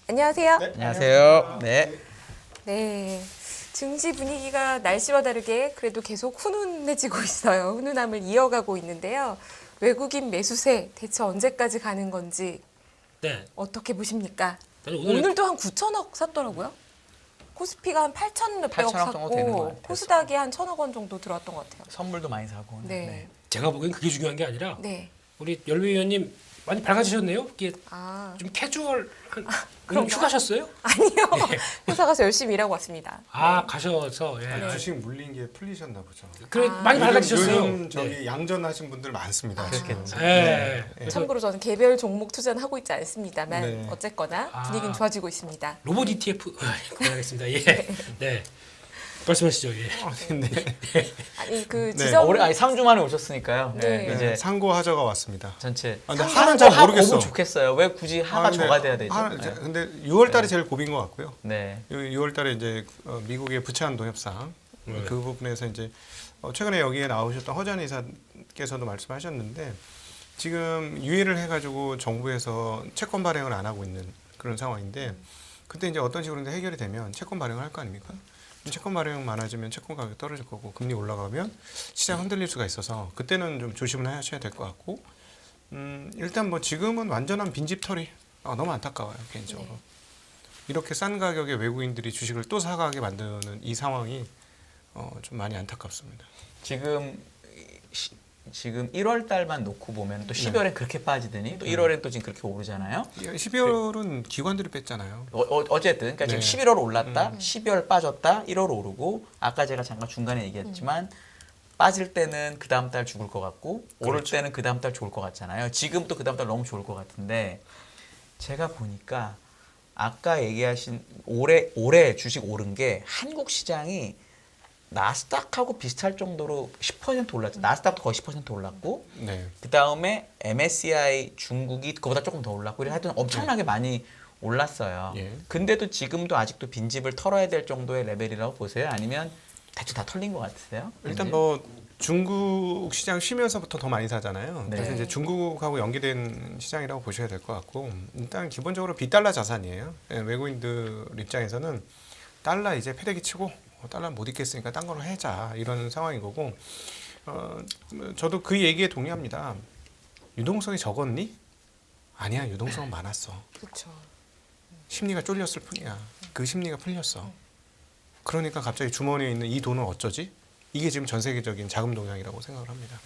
안녕하세요. 네, 안녕하세요. 네. 네. 증시 분위기가 날씨와 다르게 그래도 계속 훈훈해지고 있어요. 훈훈함을 이어가고 있는데요. 외국인 매수세 대체 언제까지 가는 건지 네. 어떻게 보십니까? 오늘 오늘도 한 9천억 샀더라고요. 코스피가 한 8천 몇백억 8천억 정도 되는 것 샀고 같아요. 코스닥이 한 1,000억 원 정도 들어왔던 것 같아요. 선물도 많이 사고. 네. 제가 보기엔 그게 중요한 게 아니라 네. 우리 열배위원님 많이 밝아지셨네요. 이게 아, 좀 캐주얼한 오늘 그런가요? 휴가셨어요? 아니요. 회사 가서 열심히 일하고 왔습니다. 아 가셔서 예. 네. 주식 물린 게 풀리셨나 보죠. 그래 아. 많이 밝아지셨어요. 요즘 저기 네. 양전하신 분들 많습니다. 그렇겠죠. 예. 참고로 저는 개별 종목 투자는 하고 있지 않습니다만 네. 어쨌거나 아. 분위기는 좋아지고 있습니다. 로봇 ETF 그만하겠습니다. 예. 네. 말씀하시죠. 예. 근데 아니 그 네. 지점 올해 3주 만에 오셨으니까요. 네. 네. 이제 상고 하저가 왔습니다. 전체. 근데 하는 잘 모르겠어. 오면 좋겠어요. 왜 굳이 하가 근데 저가 돼야 되죠? 네. 근데 6월달에 제일 고비인 것 같고요. 네. 6월달에 이제 미국의 부채한도 협상 그 부분에서 이제 최근에 여기에 나오셨던 허전 이사께서도 말씀하셨는데 지금 유예를 해가지고 정부에서 채권 발행을 안 하고 있는 그런 상황인데 그때 이제 어떤 식으로 해결이 되면 채권 발행을 할 거 아닙니까? 채권 발행 많아지면 채권 가격이 떨어질 거고 금리 올라가면 시장 흔들릴 수가 있어서 그때는 좀 조심을 하셔야 될 것 같고 일단 뭐 지금은 완전한 빈집털이 너무 안타까워요 개인적으로. 네. 이렇게 싼 가격에 외국인들이 주식을 또 사가게 만드는 이 상황이 좀 많이 안타깝습니다. 지금 1월 달만 놓고 보면 또 12월에 그렇게 빠지더니 또 1월에 또 지금 그렇게 오르잖아요. 12월은 기관들이 뺐잖아요. 어쨌든 그러니까 지금 네. 11월 올랐다, 12월 빠졌다, 1월 오르고 아까 제가 잠깐 중간에 얘기했지만 빠질 때는 그 다음 달 죽을 것 같고 오를 그렇죠. 때는 그 다음 달 좋을 것 같잖아요. 지금 또 그 다음 달 너무 좋을 것 같은데 제가 보니까 아까 얘기하신 올해 주식 오른 게 한국 시장이 나스닥하고 비슷할 정도로 10% 올랐죠. 나스닥도 거의 10% 올랐고 네. 그 다음에 MSCI 중국이 그보다 조금 더 올랐고 하여튼 엄청나게 많이 올랐어요. 예. 근데도 지금도 아직도 빈집을 털어야 될 정도의 레벨이라고 보세요? 아니면 대충 다 털린 것 같으세요? 일단 뭐 중국 시장 쉬면서부터 더 많이 사잖아요. 네. 그래서 이제 중국하고 연계된 시장이라고 보셔야 될 것 같고 일단 기본적으로 비달러 자산이에요. 예, 외국인들 입장에서는 달러 이제 패대기 치고 달러 못 있겠으니까 딴 걸로 해자 이런 상황인 거고 저도 그 얘기에 동의합니다. 유동성이 적었니? 아니야, 유동성은 많았어. 그렇죠. 심리가 쫄렸을 뿐이야. 그 심리가 풀렸어. 그러니까 갑자기 주머니에 있는 이 돈은 어쩌지? 이게 지금 전 세계적인 자금 동향이라고 생각을 합니다.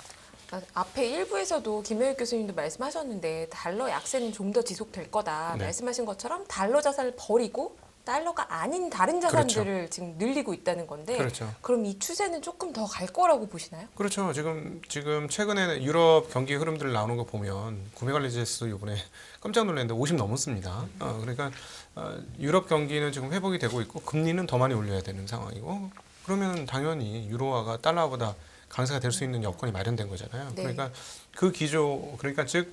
앞에 일부에서도 김효익 교수님도 말씀하셨는데 달러 약세는 좀 더 지속될 거다. 네. 말씀하신 것처럼 달러 자산을 버리고 달러가 아닌 다른 자산들을 지금 늘리고 있다는 건데 그렇죠. 그럼 이 추세는 조금 더 갈 거라고 보시나요? 그렇죠. 지금 최근에 유럽 경기 흐름들 나오는 거 보면 구매관리 지수 이번에 깜짝 놀랐는데 50 넘었습니다. 그러니까 유럽 경기는 지금 회복이 되고 있고 금리는 더 많이 올려야 되는 상황이고 그러면 당연히 유로화가 달러보다 강세가 될 수 있는 여건이 마련된 거잖아요. 네. 그러니까 그 기조 그러니까 즉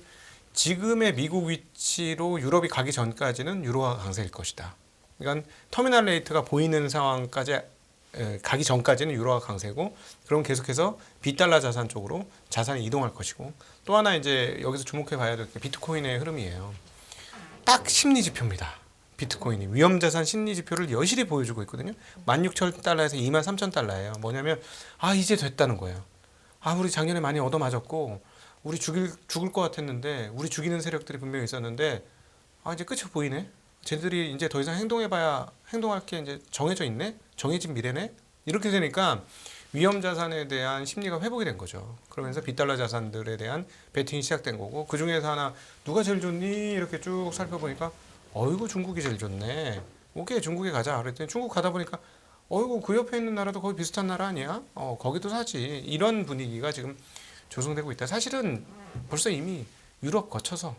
지금의 미국 위치로 유럽이 가기 전까지는 유로화가 강세일 것이다. 그러니까 터미널 레이트가 보이는 상황까지 가기 전까지는 유로화 강세고 그럼 계속해서 비달러 자산 쪽으로 자산이 이동할 것이고 또 하나 이제 여기서 주목해 봐야 될 게 비트코인의 흐름이에요. 딱 심리 지표입니다. 비트코인이 위험 자산 심리 지표를 여실히 보여주고 있거든요. 16,000달러에서 23,000달러예요. 뭐냐면 이제 됐다는 거예요. 우리 작년에 많이 얻어맞았고 우리 죽을 것 같았는데 우리 죽이는 세력들이 분명히 있었는데 이제 끝이 보이네. 쟤들이 이제 더 이상 행동할 게 이제 정해져 있네? 정해진 미래네? 이렇게 되니까 위험 자산에 대한 심리가 회복이 된 거죠. 그러면서 빗달러 자산들에 대한 베팅이 시작된 거고 그 중에서 하나 누가 제일 좋니? 이렇게 쭉 살펴보니까 어이구 중국이 제일 좋네. 오케이 중국에 가자. 그랬더니 중국 가다 보니까 어이구 그 옆에 있는 나라도 거의 비슷한 나라 아니야? 거기도 사지. 이런 분위기가 지금 조성되고 있다. 사실은 벌써 이미 유럽 거쳐서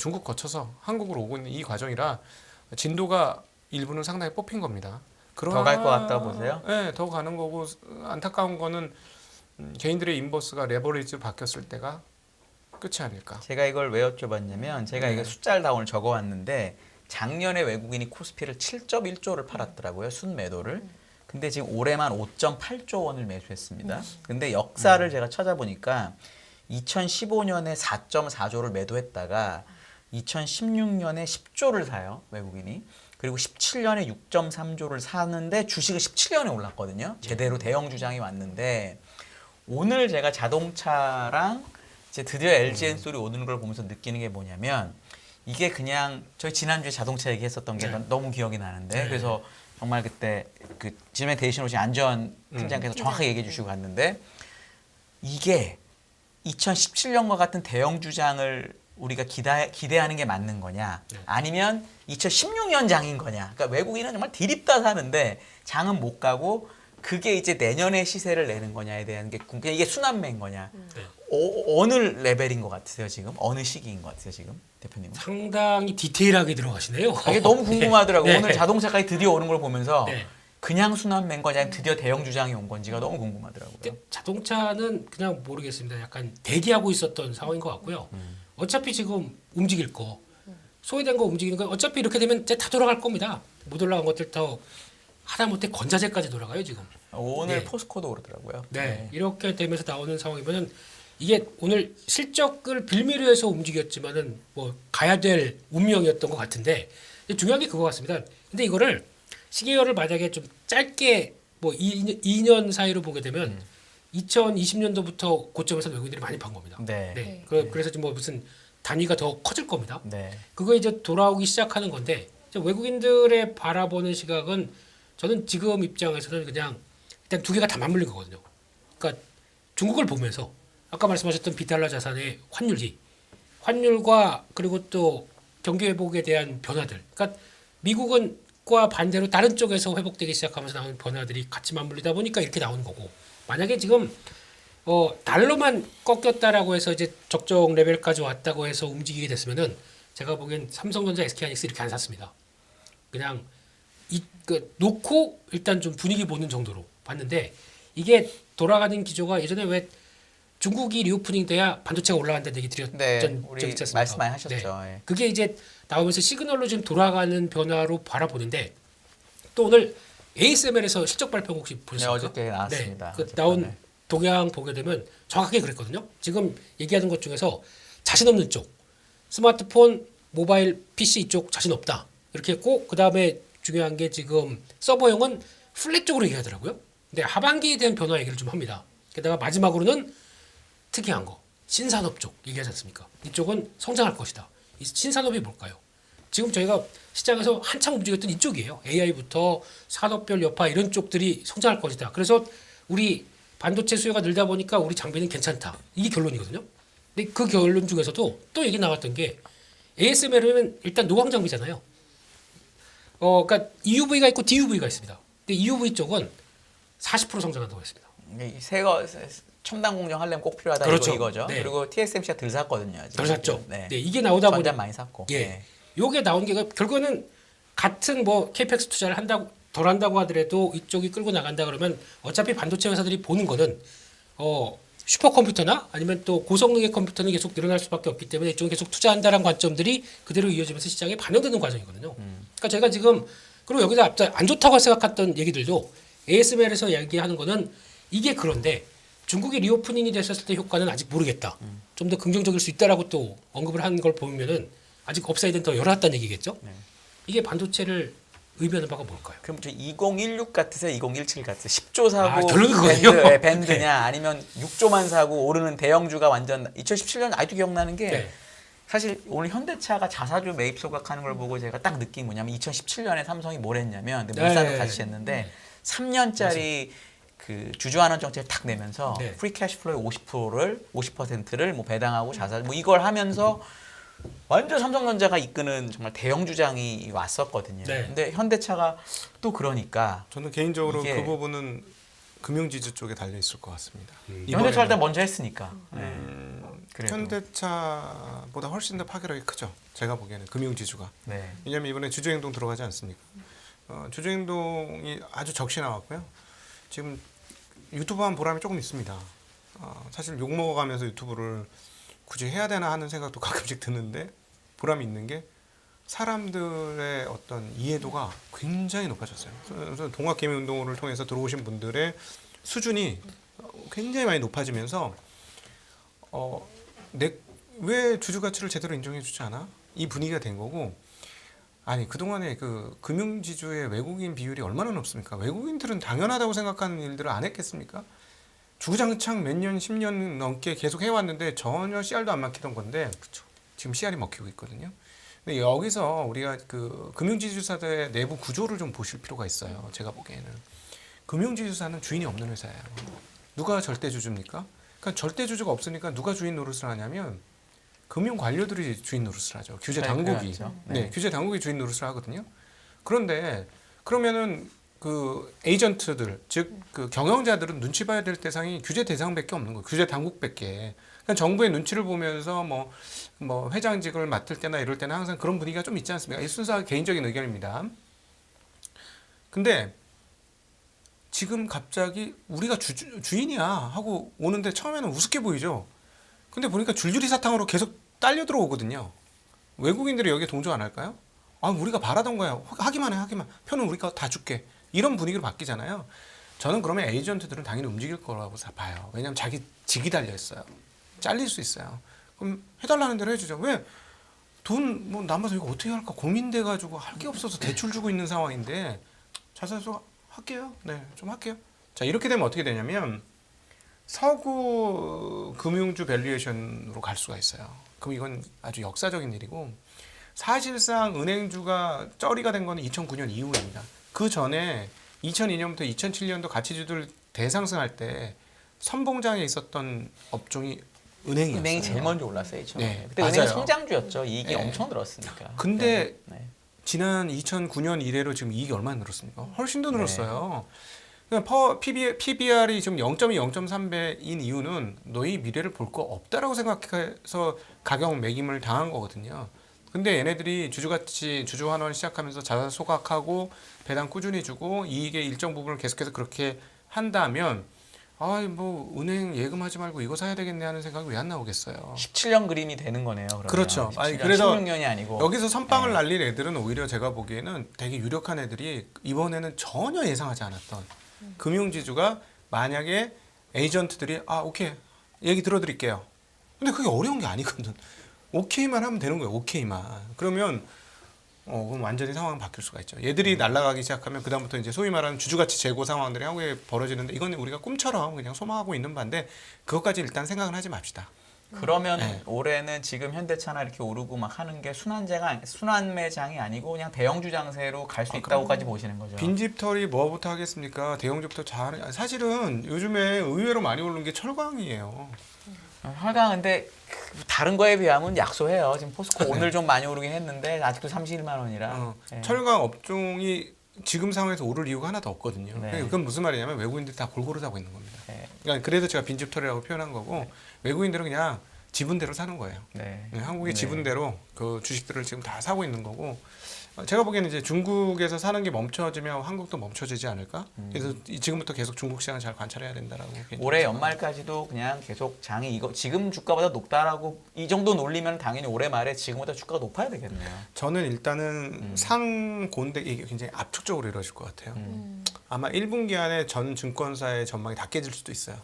중국 거쳐서 한국으로 오고 있는 이 과정이라 진도가 일부는 상당히 뽑힌 겁니다. 더 갈 것 같다 보세요? 네, 더 가는 거고 안타까운 거는 개인들의 인버스가 레버리지 바뀌었을 때가 끝이 아닐까. 제가 이걸 왜 여쭤봤냐면 제가 이거 숫자를 다 오늘 적어왔는데 작년에 외국인이 코스피를 7.1조를 팔았더라고요. 순매도를. 근데 지금 올해만 5.8조 원을 매수했습니다. 근데 역사를 제가 찾아보니까 2015년에 4.4조를 매도했다가 2016년에 10조를 사요, 외국인이. 그리고 17년에 6.3조를 사는데 주식은 17년에 올랐거든요. 제대로 대형 주장이 왔는데 오늘 제가 자동차랑 이제 드디어 LG 엔솔이 오는 걸 보면서 느끼는 게 뭐냐면 이게 그냥 저희 지난주에 자동차 얘기했었던 게 너무 기억이 나는데 그래서 정말 그때 그 지메 대신 오신 안전 팀장께서 정확하게 얘기해 주시고 갔는데 이게 2017년과 같은 대형 주장을 우리가 기대하는 게 맞는 거냐 아니면 2016년 장인 거냐. 그러니까 외국인은 정말 디립다 사는데 장은 못 가고 그게 이제 내년에 시세를 내는 거냐에 대한 게 그냥 이게 순환매인 거냐. 어느 레벨인 것 같으세요 지금? 어느 시기인 것 같으세요 지금 대표님? 상당히 디테일하게 들어가시네요. 이게 너무 궁금하더라고요. 네. 오늘 자동차까지 드디어 오는 걸 보면서 네. 그냥 순환매인 거냐 드디어 대형 주장이 온 건지가 너무 궁금하더라고요. 근데 자동차는 그냥 모르겠습니다. 약간 대기하고 있었던 상황인 것 같고요. 어차피 지금 움직일 거, 소외된 거 움직이는 거 어차피 이렇게 되면 이제 다 돌아갈 겁니다. 못 올라간 것들 더 하다못해 건자재까지 돌아가요 지금. 오늘 네. 포스코도 그러더라고요. 네, 이렇게 되면서 나오는 상황이면은 이게 오늘 실적을 빌미로 해서 움직였지만은 뭐 가야 될 운명이었던 것 같은데 중요한 게 그거 같습니다. 근데 이거를 시기열을 만약에 좀 짧게 뭐 2년 사이로 보게 되면 2020년도부터 고점에서 외국인들이 많이 판 겁니다. 네. 네. 그래서 지금 뭐 무슨 단위가 더 커질 겁니다. 네. 그거 이제 돌아오기 시작하는 건데 이제 외국인들의 바라보는 시각은 저는 지금 입장에서는 그냥 일단 두 개가 다 맞물린 거거든요. 그러니까 중국을 보면서 아까 말씀하셨던 비달러 자산의 환율과 그리고 또 경기 회복에 대한 변화들. 그러니까 미국은과 반대로 다른 쪽에서 회복되기 시작하면서 나오는 변화들이 같이 맞물리다 보니까 이렇게 나오는 거고. 만약에 지금 달러만 꺾였다라고 해서 이제 적정 레벨까지 왔다고 해서 움직이게 됐으면은 제가 보기엔 삼성전자, SK하이닉스 이렇게 안 샀습니다. 그냥 놓고 일단 좀 분위기 보는 정도로 봤는데 이게 돌아가는 기조가 예전에 왜 중국이 리오프닝 돼야 반도체가 올라간다는 얘기 드렸던 네. 적 우리 있지 않습니까? 말씀 많이 하셨죠. 네. 예. 그게 이제 나오면서 시그널로 지금 돌아가는 변화로 바라보는데 또 오늘 ASML에서 실적 발표 혹시 네, 보셨습니까? 어저께 나왔습니다. 네, 그 어젯밤에. 나온 동향 보게 되면 정확하게 그랬거든요. 지금 얘기하는 것 중에서 자신 없는 쪽, 스마트폰, 모바일, PC 이쪽 자신 없다. 이렇게 했고 그 다음에 중요한 게 지금 서버용은 플랫 쪽으로 얘기하더라고요. 근데 하반기에 대한 변화 얘기를 좀 합니다. 게다가 마지막으로는 특이한 거, 신산업 쪽 얘기하지 않습니까? 이쪽은 성장할 것이다. 이 신산업이 뭘까요? 지금 저희가 시장에서 한창 움직였던 이쪽이에요. AI부터 산업별 여파 이런 쪽들이 성장할 것이다. 그래서 우리 반도체 수요가 늘다 보니까 우리 장비는 괜찮다. 이게 결론이거든요. 근데 그 결론 중에서도 또 얘기 나왔던 게 ASML은 일단 노광 장비잖아요. 그러니까 EUV가 있고 DUV가 있습니다. 근데 EUV 쪽은 40% 성장한다고 했습니다. 새거 첨단 공정 하려면 꼭 필요하다 그렇죠. 이거죠. 네. 그리고 TSMC가 덜 샀거든요. 아직. 덜 샀죠. 네. 네, 이게 나오다 보니 전자 많이 샀고. 예. 네. 요게 나온 게 결국에는 같은 뭐 KPX 투자를 한다고 덜 한다고 하더라도 이쪽이 끌고 나간다 그러면 어차피 반도체 회사들이 보는 거는 슈퍼컴퓨터나 아니면 또 고성능의 컴퓨터는 계속 늘어날 수밖에 없기 때문에 이쪽은 계속 투자한다는 관점들이 그대로 이어지면서 시장에 반영되는 과정이거든요. 그러니까 제가 지금 그리고 여기서 앞서 안 좋다고 생각했던 얘기들도 ASML에서 얘기하는 거는 이게 그런데 중국이 리오프닝이 됐었을 때 효과는 아직 모르겠다. 좀 더 긍정적일 수 있다라고 또 언급을 한 걸 보면은 아직 업사이드는 더 열어놨다는 얘기겠죠. 네. 이게 반도체를 의미하는 바가 뭘까요? 그럼 저 2016 같으세요? 2017 같으세요? 10조 사고 결론은 그거예요. 밴드냐 아니면 6조만 사고 오르는 대형주가 완전 2017년 아직도 기억나는 게 네. 사실 오늘 현대차가 자사주 매입 소각하는 걸 보고 제가 딱 느낀 뭐냐면 2017년에 삼성이 뭘 했냐면 물산도 네. 같이 했는데 3년짜리 그 주주환원 정책을 탁 내면서 네. 프리 캐시플로의 50%를 뭐 배당하고 자사주 뭐 이걸 하면서 완전 삼성전자가 이끄는 정말 대형 주장이 왔었거든요. 네. 근데 현대차가 또 그러니까 저는 개인적으로 이게- 그 부분은 금융지주 쪽에 달려 있을 것 같습니다. 현대차 일단 먼저 했으니까. 네. 그래도. 현대차보다 훨씬 더 파괴력이 크죠. 제가 보기에는 금융지주가. 네. 왜냐하면 이번에 주주행동 들어가지 않습니까? 주주행동이 아주 적시 나왔고요. 지금 유튜브 한 보람이 조금 있습니다. 사실 욕 먹어가면서 유튜브를 굳이 해야 되나 하는 생각도 가끔씩 드는데 보람이 있는 게 사람들의 어떤 이해도가 굉장히 높아졌어요. 그래서 동학개미운동을 통해서 들어오신 분들의 수준이 굉장히 많이 높아지면서 왜 주주 가치를 제대로 인정해주지 않아? 이 분위기가 된 거고. 아니 그동안에 그 금융지주의 외국인 비율이 얼마나 높습니까? 외국인들은 당연하다고 생각하는 일들을 안 했겠습니까? 주구장창 몇 년, 10년 넘게 계속 해왔는데 전혀 씨알도 안 막히던 건데 지금 씨알이 먹히고 있거든요. 근데 여기서 우리가 그 금융지주사들의 내부 구조를 좀 보실 필요가 있어요. 제가 보기에는 금융지주사는 주인이 없는 회사예요. 누가 절대주주입니까? 그러니까 절대주주가 없으니까 누가 주인 노릇을 하냐면 금융 관료들이 주인 노릇을 하죠. 규제 당국이. 그렇죠. 네, 규제 당국이 주인 노릇을 하거든요. 그런데 그러면은 그 에이전트들, 즉 그 경영자들은 눈치 봐야 될 대상이 규제 대상밖에 없는 거예요. 규제 당국밖에. 그러니까 정부의 눈치를 보면서 뭐 회장직을 맡을 때나 이럴 때는 항상 그런 분위기가 좀 있지 않습니까? 이 순수하게 개인적인 의견입니다. 근데 지금 갑자기 우리가 주인이야 하고 오는데 처음에는 우습게 보이죠. 근데 보니까 줄줄이 사탕으로 계속 딸려 들어오거든요. 외국인들이 여기에 동조 안 할까요? 아, 우리가 바라던 거야. 하기만 해, 하기만. 표는 우리가 다 줄게. 이런 분위기로 바뀌잖아요. 저는 그러면 에이전트들은 당연히 움직일 거라고 봐요. 왜냐하면 자기 직이 달려 있어요. 잘릴 수 있어요. 그럼 해달라는 대로 해주죠. 왜? 돈 뭐 남아서 이거 어떻게 할까 고민돼 가지고 할 게 없어서 대출 주고 있는 상황인데 자사서 할게요. 네, 좀 할게요. 자, 이렇게 되면 어떻게 되냐면 서구 금융주 밸류에이션으로 갈 수가 있어요. 그럼 이건 아주 역사적인 일이고 사실상 은행주가 쩌리가 된 거는 2009년 이후입니다. 그 전에 2002년부터 2007년도 가치주들 대상승할 때 선봉장에 있었던 업종이 은행이었어요. 은행이 제일 먼저 올랐어요. 네, 그때 맞아요. 은행 성장주였죠. 이익이 네. 엄청 늘었으니까. 근데 네. 지난 2009년 이래로 지금 이익이 얼마나 늘었습니까? 훨씬 더 늘었어요. 그러니까 PBR이 지금 0.2, 0.3배인 이유는 너희 미래를 볼 거 없다라고 생각해서 가격 매김을 당한 거거든요. 근데 얘네들이 주주가치, 주주환원 시작하면서 자산 소각하고 배당 꾸준히 주고 이익의 일정 부분을 계속해서 그렇게 한다면 뭐 은행 예금하지 말고 이거 사야 되겠네 하는 생각이 왜 안 나오겠어요. 17년 그림이 되는 거네요. 그러면. 그렇죠. 17년, 아니, 그래서 16년이 아니고 여기서 선빵을 네. 날릴 애들은 오히려 제가 보기에는 되게 유력한 애들이 이번에는 전혀 예상하지 않았던 금융지주가 만약에 에이전트들이 오케이 얘기 들어드릴게요. 근데 그게 어려운 게 아니거든. 오케이만 하면 되는 거예요. 오케이만. 그러면 그럼 완전히 상황이 바뀔 수가 있죠. 얘들이 날아가기 시작하면 그다음부터 이제 소위 말하는 주주가치 재고 상황들이 한국에 벌어지는데 이건 우리가 꿈처럼 그냥 소망하고 있는 바인데 그것까지 일단 생각은 하지 맙시다. 그러면 네. 올해는 지금 현대차나 이렇게 오르고 막 하는 게 순환매장이 아니고 그냥 대형주 장세로 갈 수 있다고까지 보시는 거죠. 빈집털이 뭐부터 하겠습니까? 대형주부터 잘 사실은 요즘에 의외로 많이 오르는 게 철강이에요. 하강인데 다른 거에 비하면 약소해요. 지금 포스코 오늘 좀 많이 오르긴 했는데 아직도 31만 원이라. 예. 철강 업종이 지금 상황에서 오를 이유가 하나도 없거든요. 네. 그건 무슨 말이냐면 외국인들이 다 골고루 사고 있는 겁니다. 네. 그러니까 그래서 제가 빈집털이라고 표현한 거고 외국인들은 그냥 지분대로 사는 거예요. 네. 네, 한국의 네. 지분대로 그 주식들을 지금 다 사고 있는 거고 제가 보기에는 이제 중국에서 사는 게 멈춰지면 한국도 멈춰지지 않을까? 그래서 지금부터 계속 중국 시장을 잘 관찰해야 된다라고. 올해 생각합니다. 연말까지도 그냥 계속 장이 이거 지금 주가보다 높다라고 이 정도 놀리면 당연히 올해 말에 지금보다 주가가 높아야 되겠네요. 저는 일단은 상고인데 이게 굉장히 압축적으로 이루어질 것 같아요. 아마 1분기 안에 전 증권사의 전망이 다 깨질 수도 있어요.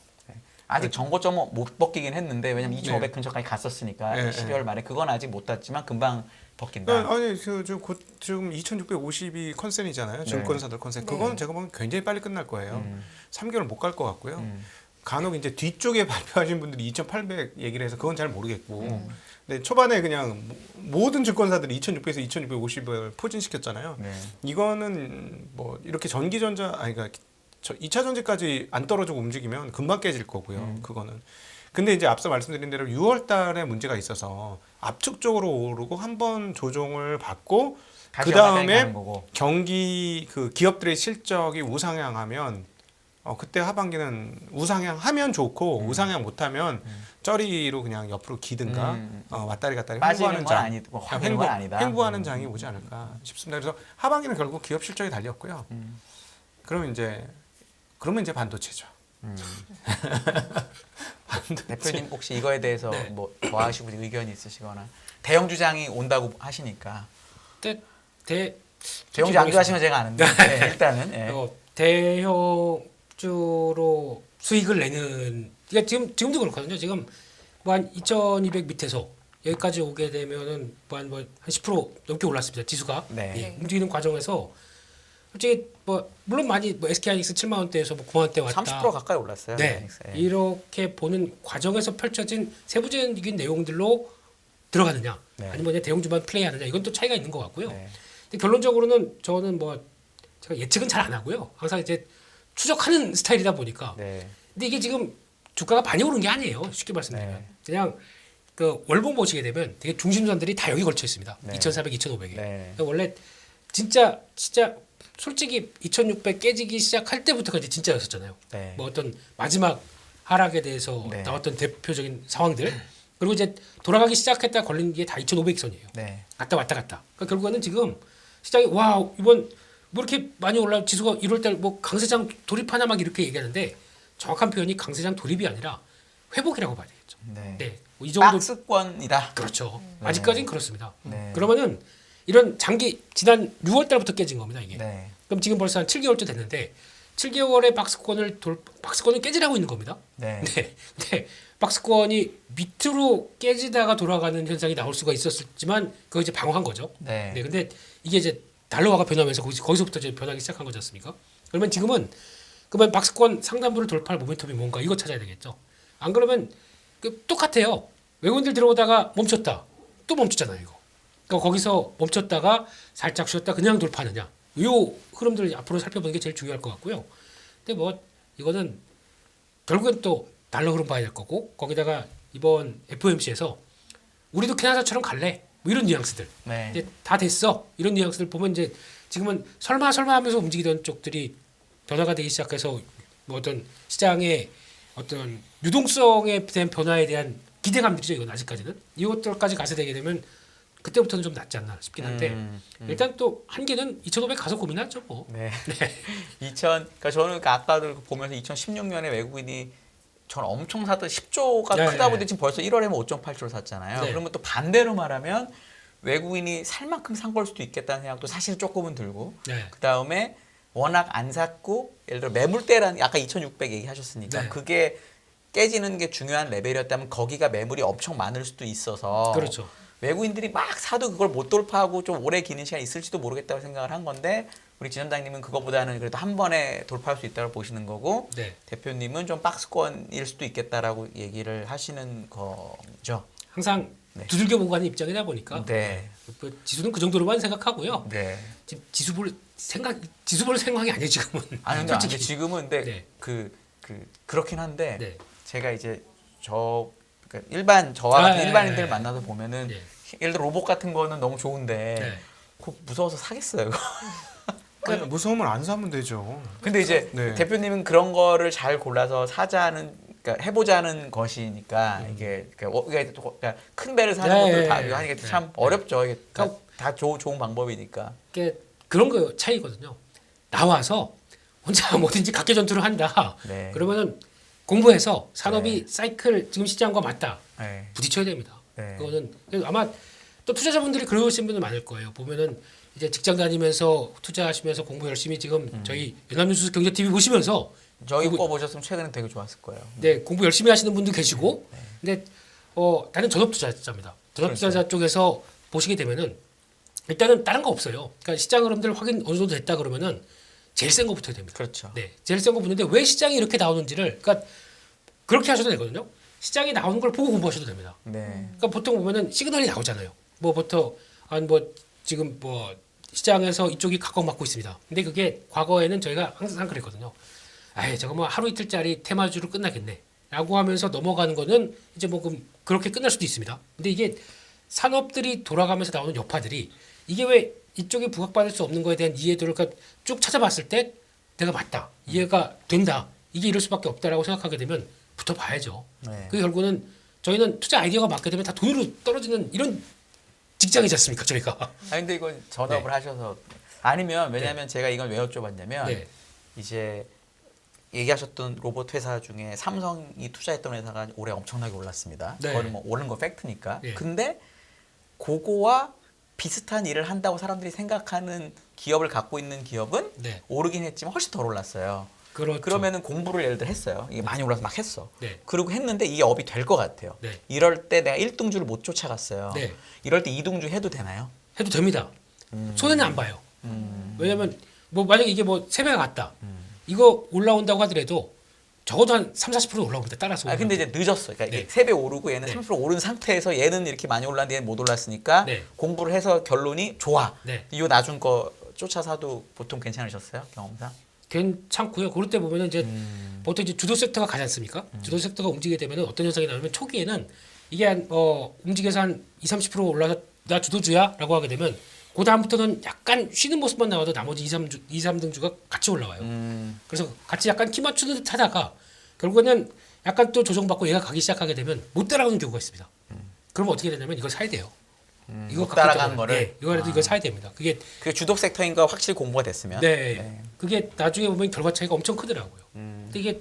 아직 정고점 못 벗기긴 했는데 왜냐면 2,500 네. 근처까지 갔었으니까 네, 12월 말에 그건 아직 못 땄지만 금방 벗긴다. 아니 곧 지금 2,650이 컨센이잖아요. 증권사들 컨센. 그거는 제가 보면 굉장히 빨리 끝날 거예요. 3개월 못 갈 것 같고요. 간혹 이제 뒤쪽에 발표하신 분들이 2,800 얘기를 해서 그건 잘 모르겠고. 근데 초반에 그냥 모든 증권사들이 2,600에서 2,650을 포진시켰잖아요. 네. 이거는 뭐 이렇게 전기전자 그러니까 2차 전지까지 안 떨어지고 움직이면 금방 깨질 거고요. 그거는. 근데 이제 앞서 말씀드린 대로 6월 달에 문제가 있어서 압축적으로 오르고 한번 조정을 받고 다시 그다음에 가는 거고. 경기 그 기업들의 실적이 우상향하면 그때 하반기는 우상향하면 좋고 우상향 못하면 쩌리로 그냥 옆으로 기든가 왔다리 갔다리 빠지는 횡보하는 건 장, 아니고 확 되는 건 아니다. 횡보하는 장이 오지 않을까 싶습니다. 그래서 하반기는 결국 기업 실적이 달렸고요. 그러면 이제 반도체죠. 대표님 혹시 이거에 대해서 네. 뭐 더하시고 의견이 있으시거나 대형 주장이 온다고 하시니까 근데 대형 주안 좋아하시면 제가 아는데 네, 일단은 예. 대형주로 수익을 내는 그러니까 지금도 그렇거든요. 지금 뭐 한 2,200 밑에서 여기까지 오게 되면은 뭐 한 10% 넘게 올랐습니다. 지수가 네. 예, 움직이는 과정에서 솔직히 뭐 물론 많이 뭐 SK하이닉스 7만 원대에서 뭐 9만 원대 왔다. 30% 가까이 올랐어요. 네. 하이닉스. 예. 이렇게 보는 과정에서 펼쳐진 세부적인 내용들로 들어가느냐 네. 아니면 그냥 대형주만 플레이하느냐 이건 또 차이가 있는 것 같고요. 네. 근데 결론적으로는 저는 뭐 제가 예측은 잘 안 하고요. 항상 이제 추적하는 스타일이다 보니까. 네. 근데 이게 지금 주가가 많이 오른 게 아니에요. 쉽게 말씀드리면 네. 그냥 그 월봉 보시게 되면 되게 중심선들이 다 여기 걸쳐 있습니다. 네. 2,400, 2,500에. 네. 원래 진짜 솔직히 2,600 깨지기 시작할 때부터가 이제 진짜였었잖아요. 네. 뭐 어떤 마지막 하락에 대해서 네. 나왔던 대표적인 상황들 그리고 이제 돌아가기 시작했다 걸린 게 다 2,500선이에요. 네. 왔다 갔다. 그러니까 결국에는 지금 시장이 와 이번 뭐 이렇게 많이 올라 지수가 1월달 뭐 강세장 돌입하나 막 이렇게 얘기하는데 정확한 표현이 강세장 돌입이 아니라 회복이라고 봐야 되겠죠. 네. 네, 뭐이 정도 박스권이다. 그렇죠. 아직까지는 그렇습니다. 네. 그러면은 이런 장기 지난 6월달부터 깨진 겁니다 이게. 네. 그럼 지금 벌써 한 7개월째 됐는데 7개월의 박스권을 깨지라고 있는 겁니다. 네. 네. 근데 박스권이 밑으로 깨지다가 돌아가는 현상이 나올 수가 있었지만 그거 이제 방어한 거죠. 네. 네. 근데 이게 이제 달러화가 변하면서 거기서부터 이제 변하기 시작한 거지 않습니까? 그러면 지금은 그러면 박스권 상단부를 돌파할 모멘텀이 뭔가 이거 찾아야 되겠죠. 안 그러면 똑같아요. 외국인들 들어오다가 멈췄다. 또 멈췄잖아요, 이거. 그러니까 거기서 멈췄다가 살짝 쉬었다 그냥 돌파하느냐. 이 흐름들을 앞으로 살펴보는 게 제일 중요할 것 같고요. 근데 뭐 이거는 결국엔 또 달러 흐름 봐야 될 거고 거기다가 이번 FOMC에서 우리도 캐나다처럼 갈래. 뭐 이런 뉘앙스들. 네. 이제 다 됐어. 이런 뉘앙스들 보면 이제 지금은 설마 하면서 움직이던 쪽들이 변화가 되기 시작해서 뭐 어떤 시장의 어떤 유동성에 대한 변화에 대한 기대감들이죠. 이건 아직까지는 이것들까지 가세되게 되면 그때부터는 좀 낫지 않나 싶긴 한데 일단 또 한계는 2,500 가서 고민하죠 뭐. 네. 그러니까 저는 그 아까도 보면서 2016년에 외국인이 전 엄청 사던 10조가 네, 크다 네. 보니 지금 벌써 1월에면 5.8조를 샀잖아요. 네. 그러면 또 반대로 말하면 외국인이 살 만큼 산 걸 수도 있겠다는 생각도 사실 조금은 들고 네. 그 다음에 워낙 안 샀고 예를 들어 매물대라는 아까 2,600 얘기하셨으니까 네. 그게 깨지는 게 중요한 레벨이었다면 거기가 매물이 엄청 많을 수도 있어서 그렇죠. 외국인들이 막 사도 그걸 못 돌파하고 좀 오래 기는 시간이 있을지도 모르겠다고 생각을 한 건데 우리 지점장님은 그거보다는 그래도 한 번에 돌파할 수 있다고 보시는 거고 네. 대표님은 좀 박스권일 수도 있겠다라고 얘기를 하시는 거죠. 항상 네. 두들겨 보고 가는 입장이다 보니까 네. 뭐 지수는 그 정도로만 생각하고요. 네. 지금 지수 볼 생각이 아니에요 지금은. 아니 근데 솔직히. 지금은 근데 네. 그렇긴 한데 네. 제가 이제 그러니까 저와 같은 네. 일반인들 만나서 보면은 네. 예를 들어 로봇 같은 거는 너무 좋은데 네. 그거 무서워서 사겠어요. 아니, 무서우면 안 사면 되죠. 근데 이제 네. 대표님은 그런 거를 잘 골라서 사자는 그러니까 해보자는 것이니까 이게 그러니까 큰 배를 사는 네, 것들 다 네, 하는 게 네. 참 어렵죠. 이게 그러니까 다 좋은 방법이니까. 이게 그런 거 차이거든요. 나와서 혼자 뭐든지 각계 전투를 한다. 네. 그러면은 공부해서 산업이 사이클 지금 시장과 맞다. 네. 부딪혀야 됩니다. 네. 그거는 아마 또 투자자분들이 그러신 분들 많을 거예요. 보면은 이제 직장 다니면서 투자하시면서 공부 열심히 지금 저희 연합뉴스 경제TV 보시면서 저희 그리고- 거 보셨으면 최근에 되게 좋았을 거예요. 네, 공부 열심히 하시는 분도 계시고, 근데 나는 전업 투자자입니다. 전업 투자자 쪽에서 보시게 되면은 일단은 다른 거 없어요. 그러니까 시장 흐름들 확인 어느 정도 됐다 그러면은 제일 센 거 붙어야 됩니다. 그렇죠. 네, 제일 센 거 붙는데 왜 시장이 이렇게 나오는지를 그러니까 그렇게 하셔도 되거든요. 시장이 나오는 걸 보고 공부하셔도 됩니다. 네. 그러니까 보통 보면은 시그널이 나오잖아요. 뭐부터 뭐 지금 뭐 시장에서 이쪽이 각광받고 있습니다. 근데 그게 과거에는 저희가 항상 그랬거든요. 아예 저거 뭐 하루 이틀짜리 테마주로 끝나겠네. 라고 하면서 넘어가는 거는 이제 뭐 그렇게 끝날 수도 있습니다. 근데 이게 산업들이 돌아가면서 나오는 여파들이 이게 왜 이쪽에 부각받을 수 없는 거에 대한 이해도를 그러니까 쭉 찾아봤을 때 내가 맞다. 이해가 된다. 이게 이럴 수밖에 없다라고 생각하게 되면 붙어봐야죠. 네. 그게 결국은 저희는 투자 아이디어가 맞게 되면 다 돈으로 떨어지는 이런 직장이지 않습니까 저희가. 아니 근데 이건 전업을 하셔서 아니면 왜냐하면 제가 이걸 왜 여쭤봤냐면 네. 이제 얘기하셨던 로봇 회사 중에 삼성이 투자했던 회사가 올해 엄청나게 올랐습니다. 네. 그거는 뭐 오른 거 팩트니까. 예. 근데 그거와 비슷한 일을 한다고 사람들이 생각하는 기업을 갖고 있는 기업은 네. 오르긴 했지만 훨씬 덜 올랐어요. 그렇죠. 그러면은 공부를 예를 들어 했어요. 이게 많이 올라서 막 했어. 네. 그리고 했는데 이게 업이 될 것 같아요. 네. 이럴 때 내가 1등주를 못 쫓아갔어요. 네. 이럴 때 2등주 해도 되나요? 해도 됩니다. 손해는 안 봐요. 왜냐면 뭐 만약에 이게 뭐 3배가 갔다. 이거 올라온다고 하더라도 적어도 한 30-40% 올라옵니다. 따라서. 아 근데 이제 늦었어. 그러니까 네. 이게 3배 오르고 얘는 네. 30% 오른 상태에서 얘는 이렇게 많이 올랐는데 얘는 못 올랐으니까 네. 공부를 해서 결론이 좋아. 네. 이 나중 거 쫓아 사도 보통 괜찮으셨어요? 경험상? 괜찮고요. 그럴 때 보면은 이제 보통 이제 주도 섹터가 가지 않습니까? 주도 섹터가 움직이게 되면 어떤 현상이 나오면 초기에는 이게 한 움직여서 한 20-30% 올라서 나 주도주야라고 하게 되면 그 다음부터는 약간 쉬는 모습만 나와도 나머지 2-3등주가 같이 올라와요. 그래서 같이 약간 키 맞추는 듯 하다가 결국에는 약간 또 조정받고 얘가 가기 시작하게 되면 못 따라오는 경우가 있습니다. 그러면 어떻게 되냐면 이거 사야 돼요. 이거 못 따라가는 갖기 때문에. 거를? 네, 이거라도 이거 사야 됩니다. 그게 그 주독 섹터인가 확실히 공부가 됐으면. 네. 그게 나중에 보면 결과 차이가 엄청 크더라고요. 근데 이게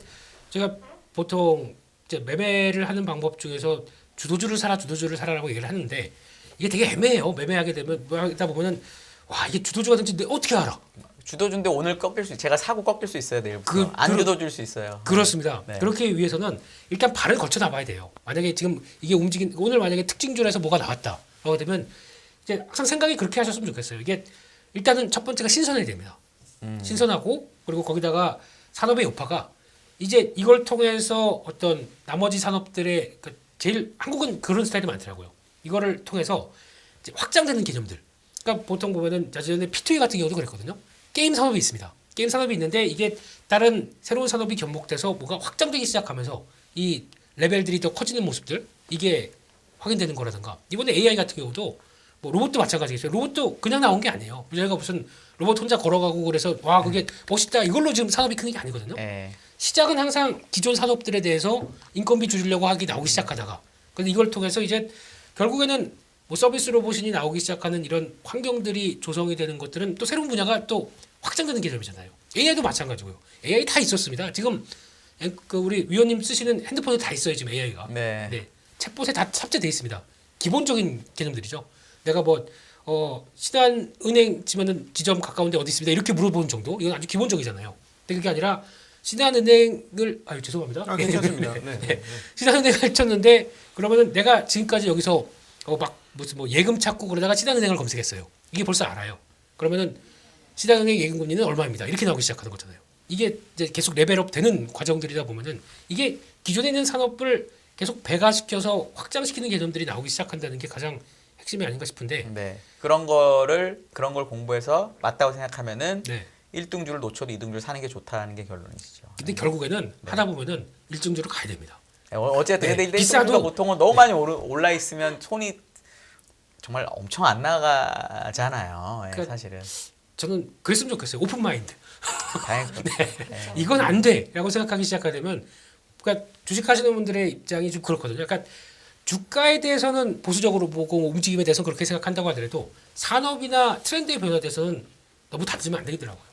제가 보통 이제 매매를 하는 방법 중에서 주도주를 사라라고 얘기를 하는데 이게 되게 애매해요. 매매하게 되면 뭐 하다 보면은 와 이게 주도주가 된지 내가 어떻게 알아? 주도주인데 오늘 꺾일 수 제가 사고 꺾일 수 있어요 내일부터. 안 그렇- 주도줄 수 있어요. 그렇습니다. 네. 그렇게 위해서는 일단 발을 걸쳐 놔봐야 돼요. 만약에 지금 이게 오늘 만약에 특징주에서 뭐가 나왔다. 하게 되면 이제 항상 생각이 그렇게 하셨으면 좋겠어요. 이게 일단은 첫 번째가 신선해야 됩니다. 신선하고 그리고 거기다가 산업의 여파가 이제 이걸 통해서 어떤 나머지 산업들의 제일 한국은 그런 스타일이 많더라고요. 이거를 통해서 이제 확장되는 개념들. 그러니까 보통 보면은 예전에 P2E 같은 경우도 그랬거든요. 게임 산업이 있습니다. 게임 산업이 있는데 이게 다른 새로운 산업이 접목돼서 뭐가 확장되기 시작하면서 이 레벨들이 더 커지는 모습들 이게 확인되는 거라든가 이번에 AI 같은 경우도 뭐 로봇도 마찬가지겠어요. 로봇도 그냥 나온 게 아니에요. 저희가 무슨 로봇 혼자 걸어가고 그래서 와 그게 멋있다 이걸로 지금 산업이 크는 게 아니거든요. 예. 시작은 항상 기존 산업들에 대해서 인건비 줄이려고 하기 나오기 시작하다가 근데 이걸 통해서 이제 결국에는 뭐 서비스 로봇이 나오기 시작하는 이런 환경들이 조성이 되는 것들은 또 새로운 분야가 또 확장되는 개념이잖아요. AI도 마찬가지고요. AI 다 있었습니다. 지금 그 우리 위원님 쓰시는 핸드폰에 다 있어요 지금 AI가. 네. 네. 챗봇에 다 탑재돼 있습니다. 기본적인 개념들이죠. 내가 뭐 신한은행 치면은 지점 가까운데 어디 있습니다. 이렇게 물어보는 정도. 이건 아주 기본적이잖아요. 근데 그게 아니라 신한은행을 죄송합니다. 아, 괜찮습니다. 네. 네. 신한은행을 쳤는데 그러면은 내가 지금까지 여기서 막 무슨 뭐 예금 찾고 그러다가 신한은행을 검색했어요. 이게 벌써 알아요. 그러면은 신한은행 예금금리는 얼마입니다. 이렇게 나오기 시작하는 거잖아요. 이게 이제 계속 레벨업 되는 과정들이다 보면은 이게 기존에 있는 산업을 계속 배가시켜서 확장시키는 개념들이 나오기 시작한다는 게 가장 핵심이 아닌가 싶은데 네. 그런 걸 공부해서 맞다고 생각하면은 네. 1등주를 놓쳐도 2등주를 사는 게 좋다는 게 결론이시죠. 근데 결국에는 하다 보면은 일정주로 가야 됩니다. 어쨌든 네. 근데 비싸도- 1등주가 보통은 너무 많이 올라 있으면 손이 정말 엄청 안 나가잖아요. 예, 그러니까 사실은. 저는 그랬으면 좋겠어요. 오픈 마인드. 다행히 이건 안 돼라고 생각하기 시작하면 그러니까 주식하시는 분들의 입장이 좀 그렇거든요. 그러니까 주가에 대해서는 보수적으로 보고 움직임에 대해서는 그렇게 생각한다고 하더라도 산업이나 트렌드의 변화에 대해서는 너무 닫으면 안 되더라고요.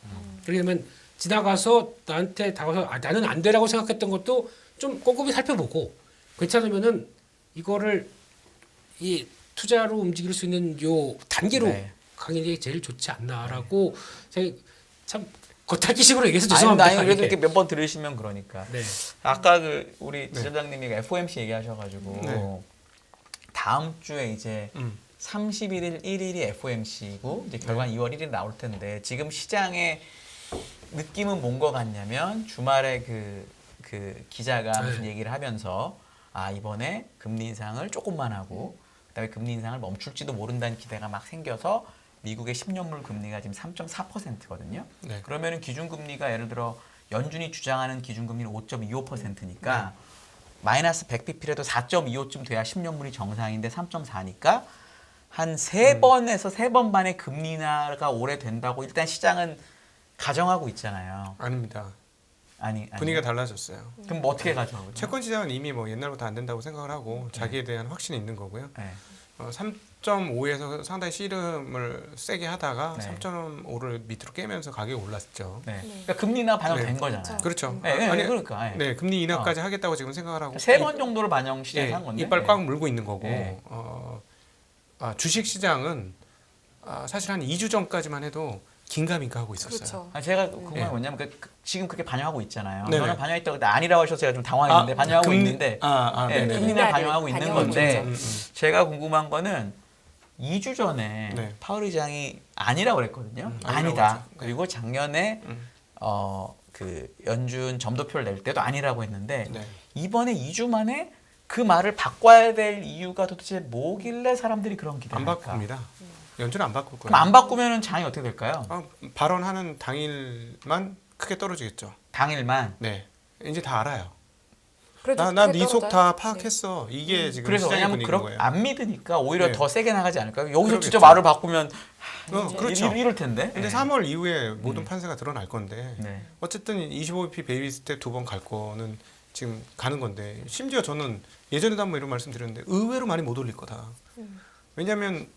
그렇게 되면 지나가서 나한테 다가서 나는 안 돼라고 생각했던 것도 좀 꼼꼼히 살펴보고 괜찮으면은 이거를 이 투자로 움직일 수 있는 요 단계로 네. 가는 게 제일 좋지 않나라고 제가 참 겉핥기식으로 얘기해서 죄송합니다. 아니 그래도 예. 이렇게 몇 번 들으시면 그러니까. 네. 아까 우리 지점장님이 FOMC 얘기하셔가지고 네. 다음 주에 이제 음. 31일 1일이 FOMC고 이제 결과는 2월 1일 나올 텐데 지금 시장의 느낌은 뭔 것 같냐면 주말에 그 기자가 네. 무슨 얘기를 하면서 이번에 금리 인상을 조금만 하고 그다음에 금리 인상을 멈출지도 모른다는 기대가 막 생겨서 미국의 10년물 금리가 지금 3.4%거든요. 네. 그러면은 기준금리가 예를 들어 연준이 주장하는 기준금리는 5.25%니까 마이너스 100bp라도 4.25쯤 돼야 10년물이 정상인데 3.4니까 한 3번에서 3번 반의 금리 인하가 올해 된다고 일단 시장은 가정하고 있잖아요. 아닙니다. 아니 분위기가 달라졌어요. 그럼 뭐 어떻게 가정하고 있나요? 채권 시장은 이미 뭐 옛날부터 안 된다고 생각을 하고 자기에 대한 확신이 있는 거고요. 네. 3.5에서 상당히 씨름을 세게 하다가 네. 3.5를 밑으로 깨면서 가격이 올랐죠. 네. 그러니까 금리 인하 반영된 네. 거잖아요. 그렇죠. 네, 네, 그러니까. 네. 네, 금리 인하까지 하겠다고 지금 생각을 하고 3번 정도를 반영 시장에서 한 건데. 이빨 꽉 물고 있는 거고 네. 주식 시장은 사실 한 2주 전까지만 해도 긴가민가 하고 있었어요. 그렇죠. 제가 궁금한 예. 건 뭐냐면 지금 그렇게 반영하고 있잖아요. 네네. 저는 반영했다고 근데 아니라고 하셔서 제가 좀 당황했는데 반영하고 있는데 예, 네네. 금리를 인하를 반영하고 있는 반영하고 건데 있죠. 제가 궁금한 거는 2주 전에 네. 파월 의장이 아니라고 그랬거든요. 아니라고 아니다. 하죠. 네. 그리고 작년에 음. 그 연준 점도표를 낼 때도 아니라고 했는데 네. 이번에 2주 만에 그 말을 바꿔야 될 이유가 도대체 뭐길래 사람들이 그런 기대를 안 할까? 바꿉니다. 연준은 안 바꿀 거예요. 그럼 안 바꾸면 장이 어떻게 될까요? 발언하는 당일만 크게 떨어지겠죠. 당일만. 네, 이제 다 알아요. 그래도 난 크게 네 속 떨어져요? 다 파악했어. 이게 지금 그래서 시장의 왜냐면 분위기인 거예요. 안 믿으니까 오히려 네. 더 세게 나가지 않을까요? 여기서 그러겠죠. 진짜 말을 바꾸면 그렇죠. 이럴 텐데. 근데 3월 이후에 모든 판세가 드러날 건데 네. 어쨌든 25bp 베이비 스텝 2번 갈 거는 지금 가는 건데 심지어 저는 예전에도 한번 이런 말씀 드렸는데 의외로 많이 못 올릴 거다. 왜냐하면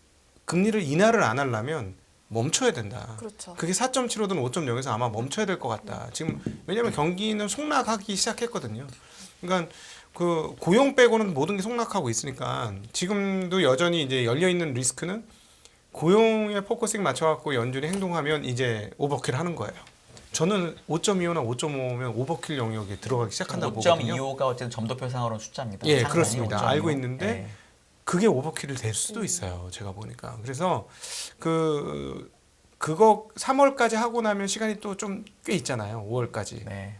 금리를 인하를 안 하려면 멈춰야 된다. 그렇죠. 그게 4.75든 5.0에서 아마 멈춰야 될 것 같다. 지금 왜냐하면 경기는 속락하기 시작했거든요. 그러니까 그 고용 빼고는 모든 게 속락하고 있으니까 지금도 여전히 이제 열려 있는 리스크는 고용에 포커싱 맞춰갖고 연준이 행동하면 이제 오버킬 하는 거예요. 저는 5.25나 5.5면 오버킬 영역에 들어가기 시작한다고 보거든요. 5.25가 어쨌든 점도표상으로는 숫자입니다. 예, 상단이 그렇습니다. 5.25. 알고 있는데 예. 그게 오버킬이 될 수도 있어요. 제가 보니까. 그래서 그거 3월까지 하고 나면 시간이 또 좀 꽤 있잖아요. 5월까지. 네.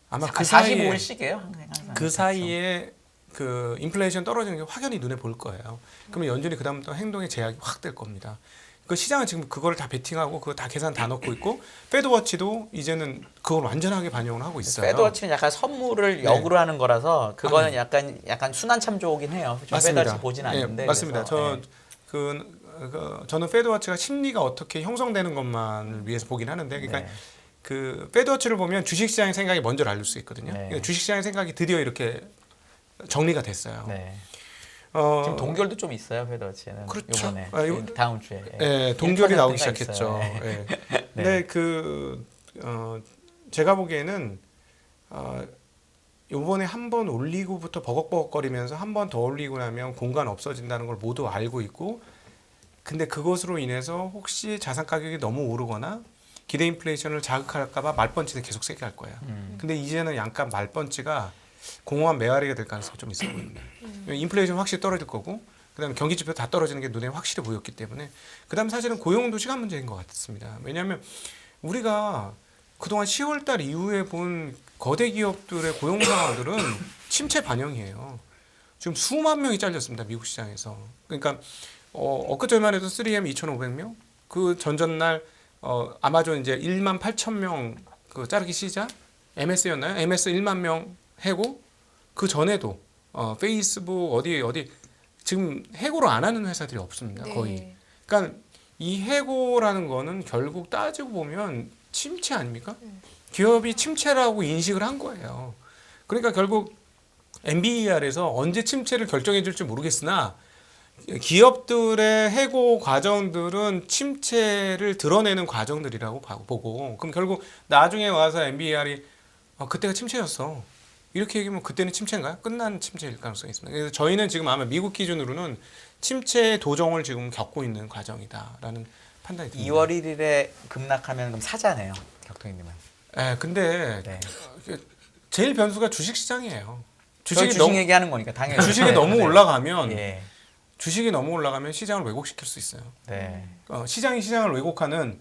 아마 그 사이에 45일씩이에요. 항상. 그 사이에 그 인플레이션 떨어지는 게 확연히 눈에 보일 거예요. 그러면 연준이 그다음부터 행동의 제약이 확 될 겁니다. 그 시장은 지금 그거를 다 베팅하고 그거 다 계산 다 넣고 있고 패드워치도 이제는 그걸 완전하게 반영을 하고 있어요. 패드워치는 약간 선물을 네. 역으로 하는 거라서 그거는 약간 순환 참조긴 해요. 저 패드워치 보진 예, 않는데. 맞습니다. 그래서, 저는 패드워치가 심리가 어떻게 형성되는 것만을 위해서 보긴 하는데, 그러니까 네. 그 패드워치를 보면 주식시장의 생각이 먼저 알릴 수 있거든요. 네. 그러니까 주식시장의 생각이 드디어 이렇게 정리가 됐어요. 네. 어, 지금 동결도 좀 있어요. 패드워치는. 그렇죠. 이번에 이거- 다음 주에. 예, 동결이 나오기 1%가 시작했죠. 있어요. 예. 근데 제가 보기에는 이번에 한 번 올리고부터 버벅버벅거리면서 한 번 더 올리고 나면 공간 없어진다는 걸 모두 알고 있고, 근데 그것으로 인해서 혹시 자산 가격이 너무 오르거나 기대 인플레이션을 자극할까봐 말펀치는 계속 세게 할 거예요. 근데 이제는 약간 말펀치가 공허한 메아리가 될 가능성이 좀 있어 보입니다. 인플레이션 확실히 떨어질 거고, 그다음에 경기 지표 다 떨어지는 게 눈에 확실히 보였기 때문에, 그다음 사실은 고용도 시간 문제인 것 같습니다. 왜냐하면 우리가 그동안 10월달 이후에 본 거대 기업들의 고용 상황들은 침체 반영이에요. 지금 수만 명이 잘렸습니다. 미국 시장에서. 그러니까 엊그제만 해도 3M 2,500명, 그 전전날 아마존 이제 1만 8천 명 그 자르기 시작, MS였나요? MS 1만 명 해고, 그 전에도 페이스북 어디 지금 해고를 안 하는 회사들이 없습니다. 네. 거의. 그러니까 이 해고라는 거는 결국 따지고 보면 침체 아닙니까? 기업이 침체라고 인식을 한 거예요. 그러니까 결국 NBER에서 언제 침체를 결정해 줄지 모르겠으나 기업들의 해고 과정들은 침체를 드러내는 과정들이라고 보고, 그럼 결국 나중에 와서 NBER이 그때가 침체였어, 이렇게 얘기하면 그때는 침체인가요? 끝난 침체일 가능성이 있습니다. 그래서 저희는 지금 아마 미국 기준으로는 침체 도정을 지금 겪고 있는 과정이다라는 판단이 듭니다. 2월 1일에 급락하면 그럼 사자네요. 격투기님은. 근데 네. 제일 변수가 주식시장이에요. 주식 얘기하는 거니까 당연히. 주식이 너무 네. 올라가면 예. 주식이 너무 올라가면 시장을 왜곡시킬 수 있어요. 네. 시장이 시장을 왜곡하는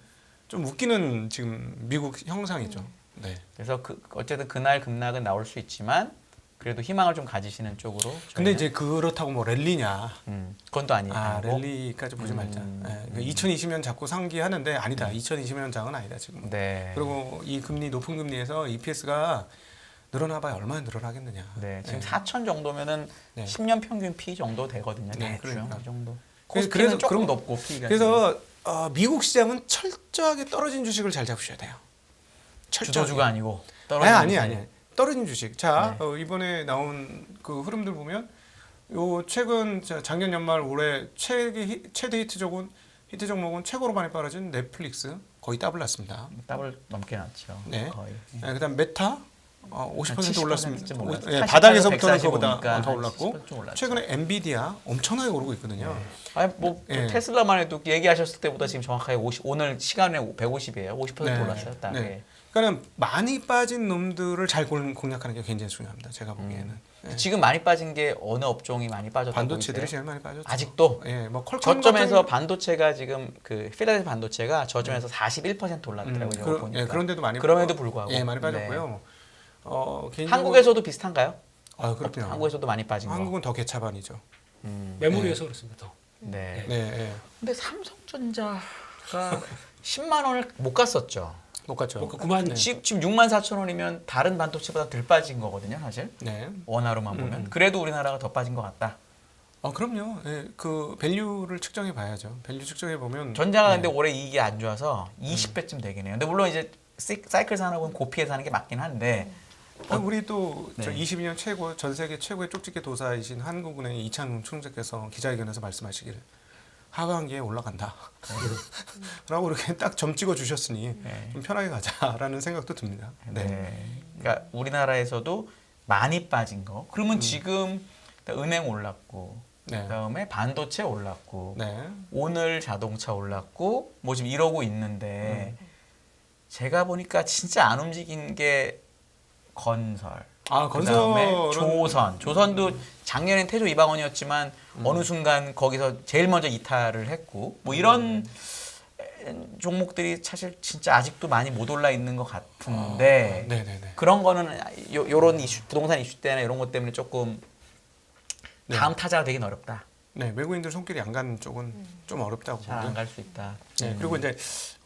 좀 웃기는 지금 미국 형상이죠. 네. 그래서 어쨌든 그날 급락은 나올 수 있지만 그래도 희망을 좀 가지시는 쪽으로. 근데 저희는. 이제 그렇다고 뭐 랠리냐? 그건 또 아니에요. 랠리까지 보지 말자. 2020년 자꾸 상기하는데 아니다. 2020년 장은 아니다 지금. 네. 그리고 이 금리 높은 금리에서 EPS가 늘어나봐야 얼마나 늘어나겠느냐. 네. 지금 4천 정도면은 네. 10년 평균 P 정도 되거든요. 네, 대충 그러니까. 이 정도. 그래서 코스피는 조금 그런- 높고 P가. 그래서 미국 시장은 철저하게 떨어진 주식을 잘 잡으셔야 돼요. 주도주가 아니고 아니 떨어지는 아니 주식. 아니. 떨어진 주식. 자, 네. 이번에 나온 그 흐름들 보면 요 최근 작년 연말 올해 최대 히트 종목은 최고로 많이 떨어진 넷플릭스 거의 더블 났습니다. 더블 넘게 났죠. 네. 거의. 그다음 메타 50% 70% 올랐습니다. 좀 올랐어요. 예, 80% 바닥에서부터는 145 그보다 니까 더 한 올랐고 10% 좀 올랐죠. 최근에 엔비디아 엄청나게 오르고 있거든요. 아니 뭐 예. 테슬라만 해도 얘기하셨을 때보다 지금 정확하게 50, 오늘 시간에 150이에요. 50% 올랐어요. 딱. 네. 예. 그러니까 많이 빠진 놈들을 잘 공략하는 게 굉장히 중요합니다. 제가 보기에는. 예. 지금 많이 빠진 게 어느 업종이 많이 빠졌다고 반도체들이 보이세요? 제일 많이 빠졌죠. 아직도 예, 뭐 퀄컴 저점에서 같은- 반도체가 지금 그 필라델피아 반도체가 저점에서 41% 올랐더라고요. 이거 보니까. 예, 그런데도 많이 그럼에도 불구하고 예, 많이 네. 빠졌고요. 개인적으로- 한국에서도 비슷한가요? 그렇군요. 한국에서도 많이 빠진 거. 한국은 더 개차반이죠. 메모리에서 그렇습니다. 더. 네. 네, 예. 근데 삼성전자가 10만 원을 못 갔었죠. 못 갔죠. 그 9만 지금 6만 4천 원이면 다른 반도체보다 덜 빠진 거거든요, 사실. 네. 원화로만 보면. 그래도 우리나라가 더 빠진 것 같다. 그럼요. 예, 그 밸류를 측정해 봐야죠. 밸류 측정해 보면 전자가 근데 올해 이익이 안 좋아서 20배쯤 되긴 해요. 근데 물론 이제 사이클 산업은 고피에 사는 게 맞긴 한데 우리 또 네. 22년 최고 전 세계 최고의 쪽집게 도사이신 한국은행 이창훈 총재께서 기자회견에서 말씀하시기를 하반기에 올라간다. 라고 이렇게 딱 점 찍어 주셨으니 네. 좀 편하게 가자라는 생각도 듭니다. 네. 그러니까 우리나라에서도 많이 빠진 거. 그러면 지금 은행 올랐고 네. 그다음에 반도체 올랐고 네. 오늘 자동차 올랐고 뭐 지금 이러고 있는데 제가 보니까 진짜 안 움직인 게 건설. 그다음에 건설은 조선도 작년엔 태조 이방원이었지만 어느 순간 거기서 제일 먼저 이탈을 했고 뭐 이런 종목들이 사실 진짜 아직도 많이 못 올라 있는 것 같은데 네네네. 그런 거는 요런 이슈 부동산 이슈 때나 이런 것 때문에 조금 네. 다음 타자가 되긴 어렵다. 네, 외국인들 손길이 안 가는 쪽은 좀 어렵다고 잘 안 보고요. 갈 수 있다. 네, 그리고 이제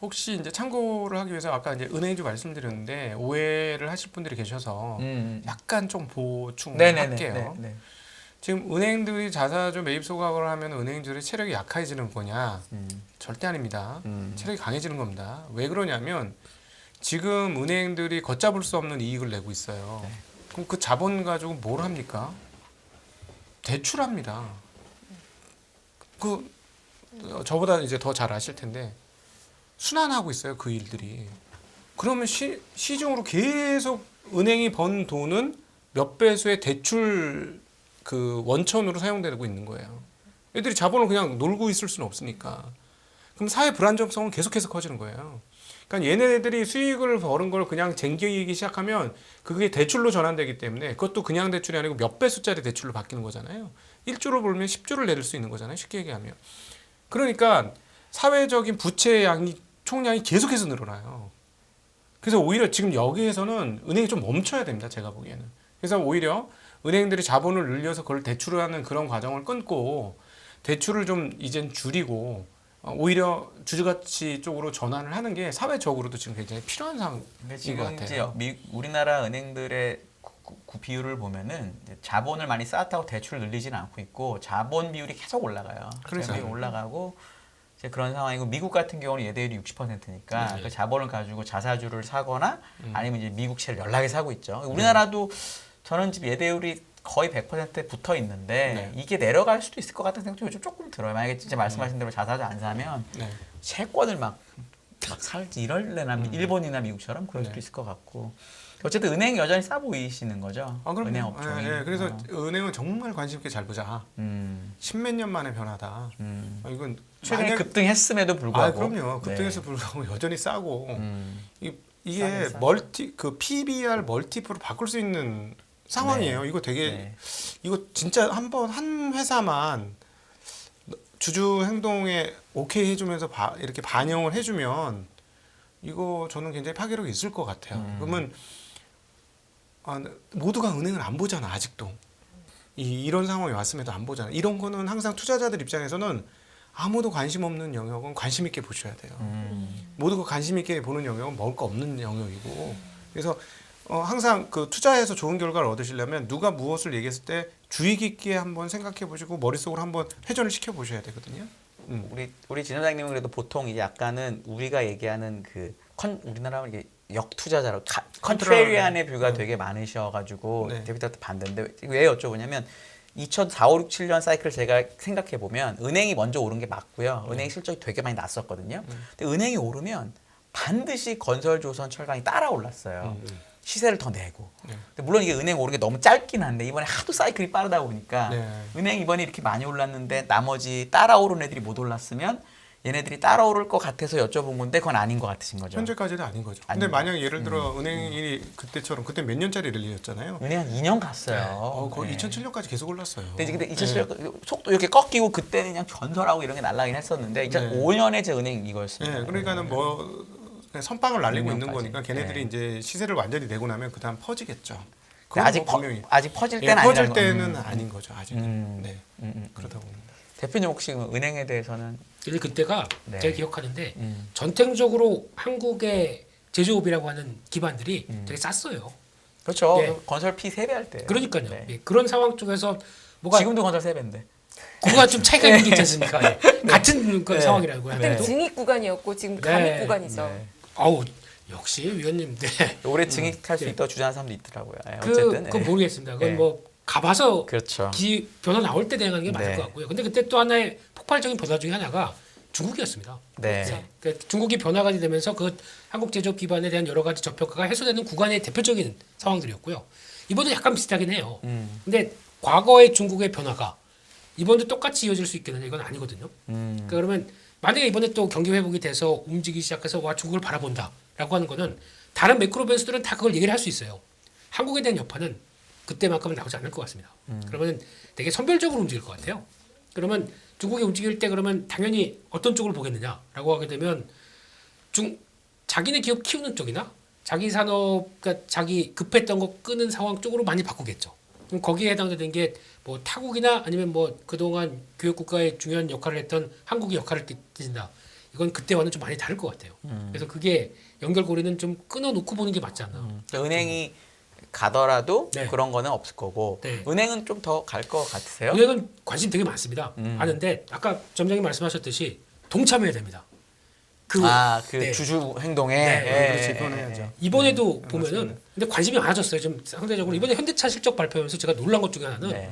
혹시 이제 참고를 하기 위해서 아까 이제 은행주 말씀드렸는데 오해를 하실 분들이 계셔서 약간 좀 보충할게요. 네. 지금 은행들이 자사주 매입 소각을 하면 은행들의 체력이 약해지는 거냐? 음. 절대 아닙니다. 체력이 강해지는 겁니다. 왜 그러냐면 지금 은행들이 걷잡을 수 없는 이익을 내고 있어요. 그럼 그 자본 가지고 뭘 합니까? 대출합니다. 저보다 이제 더 잘 아실 텐데 순환하고 있어요. 그 일들이. 그러면 시중으로 계속 은행이 번 돈은 몇 배수의 대출 그 원천으로 사용되고 있는 거예요. 애들이 자본을 그냥 놀고 있을 수는 없으니까. 그럼 사회 불안정성은 계속해서 커지는 거예요. 그러니까 얘네들이 수익을 버는 걸 그냥 쟁기이기 시작하면 그게 대출로 전환되기 때문에 그것도 그냥 대출이 아니고 몇 배수짜리 대출로 바뀌는 거잖아요. 1조를 벌면 10조를 내릴 수 있는 거잖아요. 쉽게 얘기하면. 그러니까 사회적인 부채 총량이 계속해서 늘어나요. 그래서 오히려 지금 여기에서는 은행이 좀 멈춰야 됩니다. 제가 보기에는. 그래서 오히려 은행들이 자본을 늘려서 그걸 대출하는 그런 과정을 끊고 대출을 좀 이젠 줄이고 오히려 주주가치 쪽으로 전환을 하는 게 사회적으로도 지금 굉장히 필요한 근데 상황인 것 지금 같아요. 이제 우리나라 은행들의 비율을 보면은 이제 자본을 많이 쌓았다고 대출을 늘리지는 않고 있고 자본 비율이 계속 올라가요. 그래서요. 자본이 올라가고 이제 그런 상황이고 미국 같은 경우는 예대율이 60%니까 그 자본을 가지고 자사주를 사거나 아니면 이제 미국채를 연락해 사고 있죠. 우리나라도 저는 지금 예대율이 거의 100%에 붙어 있는데 이게 내려갈 수도 있을 것 같은 생각도 요즘 조금 들어요. 만약에 진짜 말씀하신 대로 자사주 안 사면 네. 채권을 막 살지 이럴래나 일본이나 미국처럼 그럴 수도 있을 것 같고 어쨌든 은행이 여전히 싸 보이시는 거죠. 그럼요. 은행 업종이. 그래서 은행은 정말 관심 있게 잘 보자. 십몇 년 만에 변화다. 이건 최근에 급등했음에도 불구하고. 그럼요. 급등해서 불구하고 여전히 싸고 이게 싸긴 그 PBR 멀티플로 바꿀 수 있는 상황이에요. 이거 되게 이거 진짜 한 회사만 주주 행동에 오케이 해주면서 이렇게 반영을 해주면 이거 저는 굉장히 파괴력이 있을 것 같아요. 그러면 모두가 은행을 안 보잖아 아직도. 이런 상황이 왔음에도 안 보잖아. 이런 거는 항상 투자자들 입장에서는 아무도 관심 없는 영역은 관심 있게 보셔야 돼요. 모두가 관심 있게 보는 영역은 먹을 거 없는 영역이고. 그래서 항상 그 투자해서 좋은 결과를 얻으시려면 누가 무엇을 얘기했을 때 주의 깊게 한번 생각해 보시고 머릿속으로 한번 회전을 시켜 보셔야 되거든요. 우리 진 원장님은 그래도 보통 이제 약간은 우리가 얘기하는 그 우리나라 이게 역투자자로 컨트레리안의 뷰가 되게 많으셔가지고 데뷔터 때 봤는데 왜 여쭤보냐면 2004, 5, 6, 7년 사이클 제가 생각해 보면 은행이 먼저 오른 게 맞고요. 은행 실적이 되게 많이 났었거든요. 근데 은행이 오르면 반드시 건설, 조선, 철강이 따라 올랐어요. 시세를 더 내고. 네. 근데 물론 이게 은행 오른 게 너무 짧긴 한데 이번에 하도 사이클이 빠르다 보니까 네. 은행 이번에 이렇게 많이 올랐는데 나머지 따라오른 애들이 못 올랐으면 얘네들이 따라오를 것 같아서 여쭤본 건데 그건 아닌 것 같으신 거죠. 현재까지는 아닌 거죠. 아닌 근데 거. 만약 예를 들어 은행이 그때처럼 그때 몇 년짜리 랠리였잖아요. 은행 한 2년 갔어요. 거의 네. 2007년까지 계속 올랐어요. 근데 2007년 속도 이렇게 꺾이고 그때는 그냥 전설하고 이런 게 날라긴 했었는데 2005년에 제 은행 이거였습니다. 네, 그러니까는 뭐 그냥 선빵을 날리고 있는 6년까지. 거니까 걔네들이 네. 이제 시세를 완전히 내고 나면 그다음 퍼지겠죠. 근데 그건 아직 뭐 분명히 아직 퍼질 예, 때는 퍼질 아니라는 때는 거. 아닌 거죠. 아직은. 네. 그렇다고 봅니다. 대표님 혹시 은행에 대해서는 근데 그때가 네. 제가 기억하는데 전통적으로 한국의 제조업이라고 하는 기반들이 되게 쌌어요. 그렇죠. 네. 건설 피 3배 할 때. 그러니까요. 네. 예, 그런 상황 쪽에서 뭐가 지금도 건설 3배인데. 그거가 좀 차이가 있는 게 있지 않습니까? 예. 같은 그 네. 상황이라고 그때는 하면 또 증익 구간이었고 지금 네. 감익 구간이죠. 네. 아우 역시 위원님 네. 올해 증익할 수 네. 있다고 주장하는 사람도 있더라고요. 예, 어쨌든. 그건 예. 모르겠습니다. 그건 네. 뭐 가봐서 그렇죠. 변화 나올 때 대응하는 게 맞을 네. 것 같고요. 근데 그때 또 하나의 폭발적인 변화 중에 하나가 중국이었습니다. 네. 그러니까 중국이 변화가 되면서 그 한국 제조업 기반에 대한 여러 가지 저평가가 해소되는 구간의 대표적인 상황들이었고요. 이번도 약간 비슷하긴 해요. 근데 과거의 중국의 변화가 이번도 똑같이 이어질 수 있겠느냐 이건 아니거든요. 그러니까 그러면 만약에 이번에 또 경기 회복이 돼서 움직이기 시작해서 와 중국을 바라본다라고 하는 거는 다른 매크로 변수들은 다 그걸 얘기를 할 수 있어요. 한국에 대한 여파는 그때만큼은 나오지 않을 것 같습니다. 그러면 되게 선별적으로 움직일 것 같아요. 그러면 중국이 움직일 때 그러면 당연히 어떤 쪽을 보겠느냐라고 하게 되면 자기네 기업 키우는 쪽이나 자기 산업, 그러니까 자기 급했던 거 끄는 상황 쪽으로 많이 바꾸겠죠. 그럼 거기에 해당되는 게 뭐 타국이나 아니면 뭐 그동안 교육 국가의 중요한 역할을 했던 한국의 역할을 빚진다. 이건 그때와는 좀 많이 다를 것 같아요. 그래서 그게 연결고리는 좀 끊어놓고 보는 게 맞지 않나. 그러니까 은행이 가더라도 네. 그런 거는 없을 거고 네. 은행은 좀 더 갈 것 같으세요? 은행은 관심 되게 많습니다. 하는데 아까 점장님 말씀하셨듯이 동참해야 됩니다. 그 네. 주주 행동에 네, 예, 그렇지, 예, 그건 예, 해야죠. 예. 이번에도 네, 보면은 맞습니다. 근데 관심이 많아졌어요. 좀 상대적으로 이번에 현대차 실적 발표하면서 제가 놀란 것 중에 하나는 네.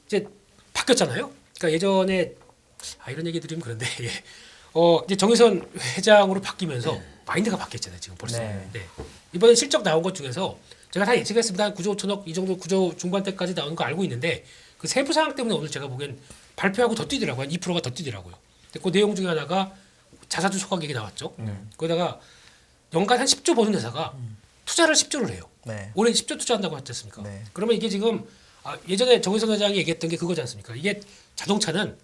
이제 바뀌었잖아요. 그러니까 예전에 이런 얘기 드리면 그런데 예. 이제 정의선 회장으로 바뀌면서 마인드가 바뀌었잖아요. 지금 벌써. 네. 네. 이번에 실적 나온 것 중에서 제가 다 예측했습니다. 한 9조 5천억 이 정도 9조 중반대까지 나오는 거 알고 있는데 그 세부 사항 때문에 오늘 제가 보기엔 발표하고 더 뛰더라고요. 한 2%가 더 뛰더라고요. 근데 그 내용 중에 하나가 자사주 소각액이 나왔죠. 거기다가 연간 한 10조 버는 회사가 투자를 10조를 해요. 네. 올해 10조 투자한다고 했지 않습니까? 네. 그러면 이게 지금 예전에 정의선 회장이 얘기했던 게 그거지 않습니까? 이게 자동차는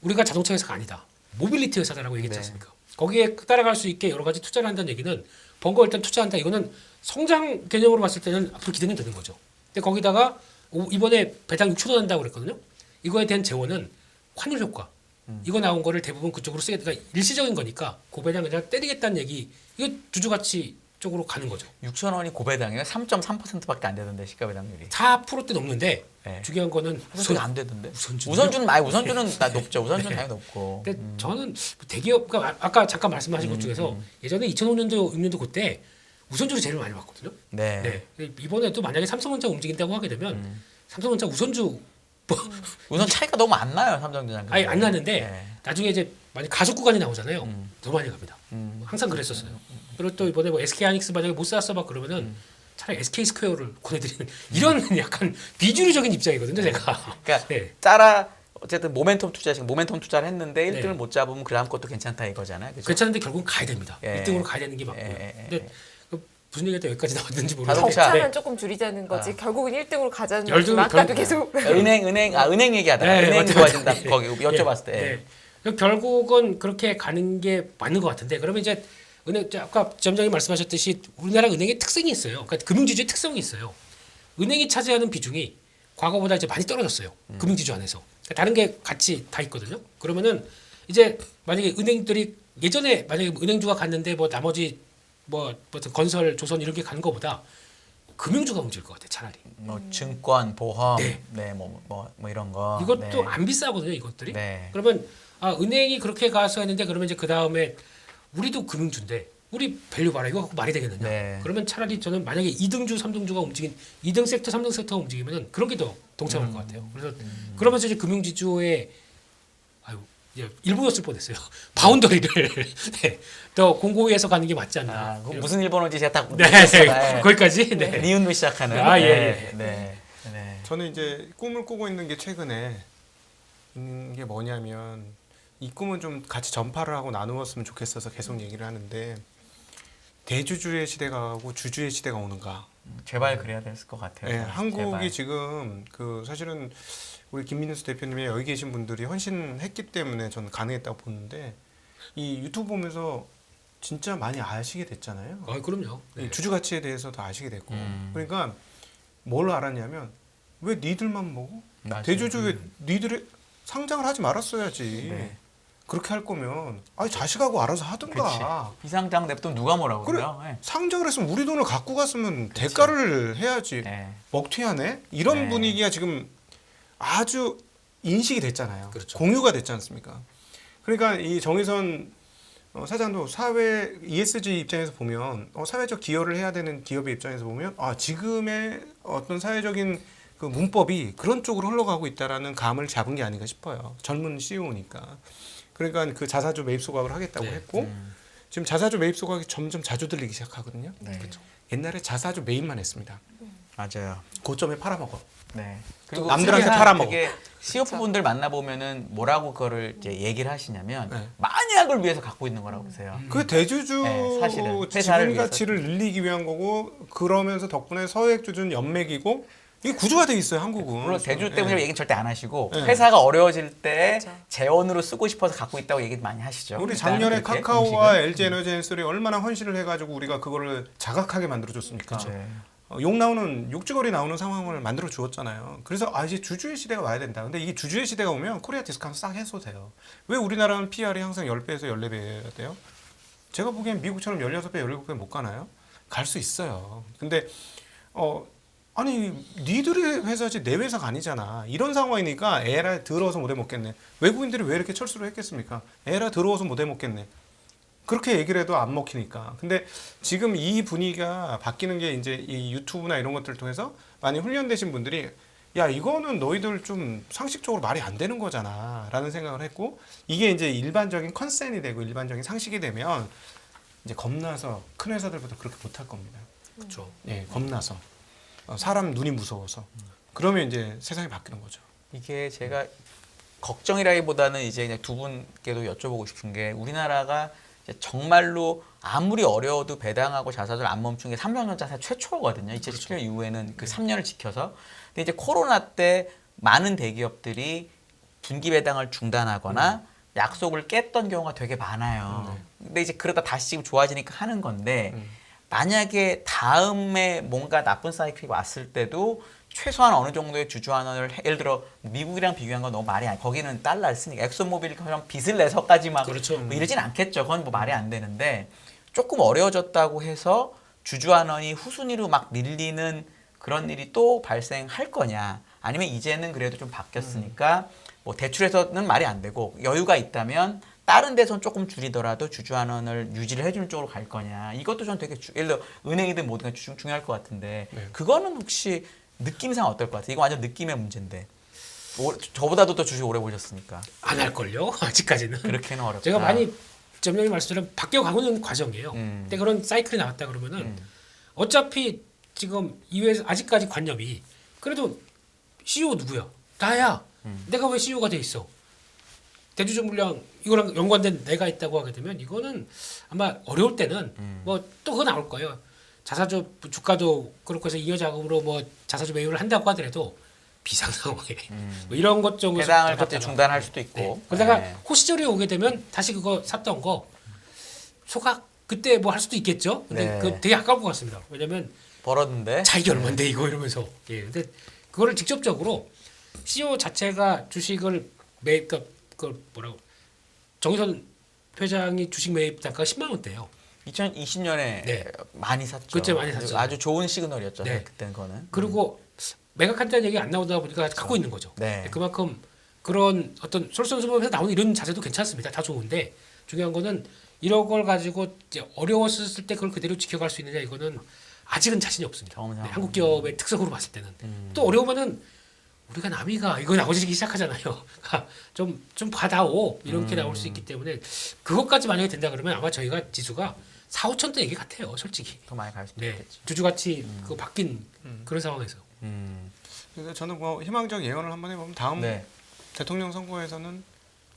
우리가 자동차 회사가 아니다. 모빌리티 회사다라고 얘기했지 네. 않습니까? 거기에 따라갈 수 있게 여러 가지 투자를 한다는 얘기는 번거 일단 투자한다. 이거는 성장 개념으로 봤을 때는 앞으로 기대는 되는 거죠. 근데 거기다가 이번에 배당 6천 원 한다고 그랬거든요. 이거에 대한 재원은 환율 효과. 이거 나온 거를 대부분 그쪽으로 쓰게 그러니까 일시적인 거니까 고배당 그냥 때리겠다는 얘기. 이거 주주가치 쪽으로 가는 거죠. 6천 원이 고배당이요? 3.3%밖에 안 되던데 시가배당률이. 4%대 넘는데 네. 중요한 거는 우선주는 안 되던데. 우선주는요? 우선주는 다 높죠. 우선주는 당연히 높고. 근데 저는 대기업 그러니까 아까 잠깐 말씀하신 것 중에서 예전에 2005년도 6년도 그때 우선주를 제일 많이 봤거든요. 네. 네. 이번에도 만약에 삼성전자 움직인다고 하게 되면 삼성전자 우선주 뭐 우선 차이가 너무 안 나요 삼성전자는. 아니 안 나는데 네. 나중에 이제 만약 가속 구간이 나오잖아요. 더 많이 갑니다. 항상 그랬었어요. 그리고 또 이번에 뭐 SK 하이닉스 만약에 못 샀어 막 그러면은 차라리 SK 스퀘어를 보내드리는 이런 약간 비주류적인 입장이거든요. 제가. 그러니까 네. 어쨌든 모멘텀 투자식 모멘텀 투자를 했는데 1등을 네. 못 잡으면 그 다음 것도 괜찮다 이거잖아요. 그죠? 괜찮은데 결국은 가야 됩니다. 예. 1등으로 가야 되는 게 맞고요. 예. 근데 무슨 얘기가 여기까지 나왔는지 모르겠는데 자동차. 격차만 조금 줄이자는 거지. 결국은 1등으로 가자는 열등은 거지만 아까도 결국- 계속 은행 얘기하다가 네, 은행 맞죠, 좋아진다 맞죠. 거기 여쭤봤을 때. 네. 결국은 그렇게 가는 게 맞는 것 같은데 그러면 이제 은행 아까 점장님 말씀하셨듯이 우리나라 은행의 특성이 있어요. 그러니까 금융지주의 특성이 있어요. 은행이 차지하는 비중이 과거보다 이제 많이 떨어졌어요. 금융지주 안에서 다른 게 같이 다 있거든요. 그러면은 이제 만약에 은행들이 예전에 만약에 은행주가 갔는데 뭐 나머지 뭐 건설, 조선 이런 게 가는 것보다 금융주가 움직일 것 같아요. 차라리. 뭐 증권, 보험, 네. 뭐 이런 거. 이것도 네. 안 비싸거든요, 이것들이. 네. 그러면 은행이 그렇게 가서 했는데 그러면 이제 그 다음에 우리도 금융주인데 우리 밸류 봐라 이거 갖고 말이 되겠느냐? 네. 그러면 차라리 저는 만약에 2등주, 3등주가 움직인 2등 섹터, 3등 섹터가 움직이면은 그런 게 더 동참할 것 같아요. 그래서 그러면서 이제 금융지주의 이제 일본어 쓸 뻔했어요. 바운더리를 네, 더 공고히해서 가는 게 맞지 않나. 아, 그 무슨 일본어인지 제가 딱 네, 모르겠어요. 거기까지. 네. 니은으로 시작하는. 아, 예, 네, 예. 네. 네. 저는 이제 꿈을 꾸고 있는 게 최근에 있는 게 뭐냐면 이 꿈은 좀 같이 전파를 하고 나누었으면 좋겠어서 계속 얘기를 하는데 대주주의 시대가 가고 주주의 시대가 오는가. 제발 그래야 될 것 같아요. 네, 한국이 제발. 지금 그 사실은 우리 김민수 대표님이 여기 계신 분들이 헌신했기 때문에 저는 가능했다고 보는데 이 유튜브 보면서 진짜 많이 아시게 됐잖아요. 아, 그럼요. 이 네. 주주 가치에 대해서도 아시게 됐고 그러니까 뭘 알았냐면 왜 니들만 먹어? 맞아요. 대주주 왜 니들이 상장을 하지 말았어야지. 네. 그렇게 할 거면 아니 자식하고 알아서 하든가. 비상장 냅두면 누가 뭐라고 그래. 그래요? 네. 상장을 했으면 우리 돈을 갖고 갔으면 대가를 해야지. 네. 먹튀하네? 이런 네. 분위기가 지금 아주 인식이 됐잖아요. 그렇죠. 공유가 됐지 않습니까? 그러니까 이 정의선 사장도 사회 ESG 입장에서 보면 사회적 기여를 해야 되는 기업의 입장에서 보면 지금의 어떤 사회적인 그 문법이 그런 쪽으로 흘러가고 있다라는 감을 잡은 게 아닌가 싶어요. 젊은 CEO니까. 그러니까 그 자사주 매입 소각을 하겠다고 네. 했고 지금 자사주 매입 소각이 점점 자주 들리기 시작하거든요. 네. 옛날에 자사주 매입만 했습니다. 맞아요. 고점에 팔아먹어. 네. 남들한테 특히 팔아먹어. 그게 CFO 분들 만나 보면은 뭐라고 그거를 이제 얘기를 하시냐면 네. 만약을 위해서 갖고 있는 거라고 그러세요. 그 대주주 네, 사실은 회사를 지분 가치를 늘리기 위한 거고 그러면서 덕분에 서액주주는 연맥이고 이게 구조가 돼 있어요 한국은. 물론 대주 때문에 얘기는 절대 안 하시고 네. 회사가 어려워질 때 그렇죠. 재원으로 쓰고 싶어서 갖고 있다고 얘기 많이 하시죠. 우리 일단은 작년에 그렇게 카카오와 음식은. LG 에너지엔솔이 얼마나 헌신을 해가지고 우리가 그거를 자각하게 만들어줬습니까? 네. 욕 나오는 욕지거리 나오는 상황을 만들어 주었잖아요. 그래서 이제 주주의 시대가 와야 된다. 근데 이게 주주의 시대가 오면 코리아 디스카운트 싹 해소돼요. 왜 우리나라는 PR이 항상 10배에서 14배여야 돼요? 제가 보기엔 미국처럼 16배, 17배 못 가나요? 갈 수 있어요. 근데 아니 니들의 회사지 내 회사가 아니잖아. 이런 상황이니까 에라 더러워서 못 해먹겠네. 외국인들이 왜 이렇게 철수를 했겠습니까? 에라 더러워서 못 해먹겠네. 그렇게 얘기를 해도 안 먹히니까. 근데 지금 이 분위기가 바뀌는 게 이제 이 유튜브나 이런 것들을 통해서 많이 훈련되신 분들이 야 이거는 너희들 좀 상식적으로 말이 안 되는 거잖아 라는 생각을 했고 이게 이제 일반적인 컨센이 되고 일반적인 상식이 되면 이제 겁나서 큰 회사들보다 그렇게 못할 겁니다. 그렇죠. 예, 겁나서 사람 눈이 무서워서 그러면 이제 세상이 바뀌는 거죠. 이게 제가 걱정이라기보다는 이제 그냥 두 분께도 여쭤보고 싶은 게 우리나라가 이제 정말로 아무리 어려워도 배당하고 자사주를 안 멈춘 게 삼성전자 최초거든요. 2017년 이후에는 그 3년을 지켜서. 근데 이제 코로나 때 많은 대기업들이 분기 배당을 중단하거나 약속을 깼던 경우가 되게 많아요. 근데 이제 그러다 다시 지금 좋아지니까 하는 건데 만약에 다음에 뭔가 나쁜 사이클이 왔을 때도 최소한 어느 정도의 주주환원을 예를 들어 미국이랑 비교한 건 너무 말이 안 거기는 달러를 쓰니까 엑소모빌처럼 빚을 내서까지 막 그렇죠. 뭐 이러진 않겠죠. 그건 뭐 말이 안 되는데 조금 어려워졌다고 해서 주주환원이 후순위로 막 밀리는 그런 일이 또 발생할 거냐 아니면 이제는 그래도 좀 바뀌었으니까 뭐 대출에서는 말이 안 되고 여유가 있다면 다른 데선 조금 줄이더라도 주주환원을 유지를 해주는 쪽으로 갈 거냐 이것도 전 되게 예를 들어 은행이든 뭐든 중요할 것 같은데 네. 그거는 혹시 느낌상 어떨 것 같아요? 이거 완전 느낌의 문제인데 저보다도 더 주식 오래 보셨으니까 안 할걸요. 아직까지는. 그렇게는 어렵다. 제가 많이 점장님 말씀처럼 바뀌어가고는 과정이에요. 음. 근데 그런 사이클이 나왔다 그러면은 어차피 지금 이외에서 아직까지 관념이 그래도 CEO 누구야? 나야. 내가 왜 CEO가 돼 있어? 대주주 물량 이거랑 연관된 내가 있다고 하게 되면 이거는 아마 어려울 때는 뭐 또 그거 나올 거예요. 자사주 주가도 그렇고 해서 이어 자금으로 뭐 자사주 매입을 한다고 하더라도 비상 상황에 뭐 이런 것 정도 배당을 갑자기 중단할 수도 있고. 네. 그러다가 네. 호시절이 오게 되면 다시 그거 샀던 거 소각 그때 뭐 할 수도 있겠죠. 근데 네. 그 되게 아까울 것 같습니다. 왜냐면 벌었는데. 자기 얼마인데 이거 이러면서. 예. 근데 그거를 직접적으로 CEO 자체가 주식을 매입 그 뭐라고 정의선 회장이 주식 매입 단가가 10만 원대예요. 2020년에 네. 많이 샀죠. 그때 많이 샀죠. 아주 좋은 시그널이었죠. 네. 그때는 거는. 그리고 매각한다는 얘기 안 나오다 보니까 갖고 있는 거죠. 네. 그만큼 그런 어떤 솔선수범에서 나오는 이런 자세도 괜찮습니다. 다 좋은데 중요한 거는 이런 걸 가지고 이제 어려웠을 때 그걸 그대로 지켜갈 수 있느냐 이거는 아직은 자신이 없습니다. 경험상. 네, 한국 기업의 특성으로 봤을 때는 또 어려우면은 우리가 남이가 이거 나오기 시작하잖아요. 좀 받아오 이렇게 나올 수 있기 때문에 그것까지 만약에 된다 그러면 아마 저희가 지수가 4, 5천대 얘기 같아요, 솔직히. 더 많이 갈 수도 네, 있겠죠. 주주가치 그거 바뀐 그런 상황에서. 그래서 저는 뭐 희망적 예언을 한번 해보면 다음 네. 대통령 선거에서는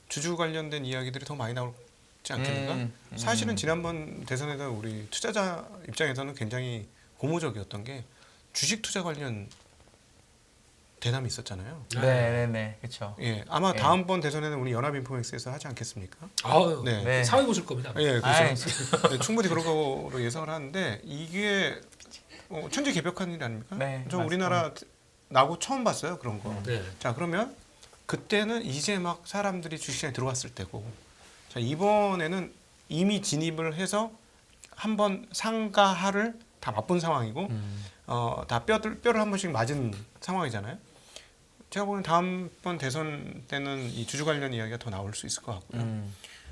주주 관련된 이야기들이 더 많이 나올지 않겠는가? 음. 사실은 지난번 대선에서 우리 투자자 입장에서는 굉장히 고무적이었던 게 주식 투자 관련 대담이 있었잖아요. 네, 그렇죠. 예, 아마 예. 다음번 대선에는 우리 연합인포맥스에서 하지 않겠습니까? 아유, 네. 네. 사회 보실 겁니다. 예, 아이, 그래서 네, 충분히 그런 거로 예상을 하는데 이게 천지개벽한 일 아닙니까? 네, 저 맞습니다. 우리나라 나고 처음 봤어요 그런 거. 네. 자 그러면 그때는 이제 막 사람들이 주식시장에 들어왔을 때고, 자 이번에는 이미 진입을 해서 한번 상가 하를 다 맛본 상황이고, 다 뼈를 한 번씩 맞은 상황이잖아요. 제가 보기엔 다음번 대선 때는 이 주주 관련 이야기가 더 나올 수 있을 것 같고요.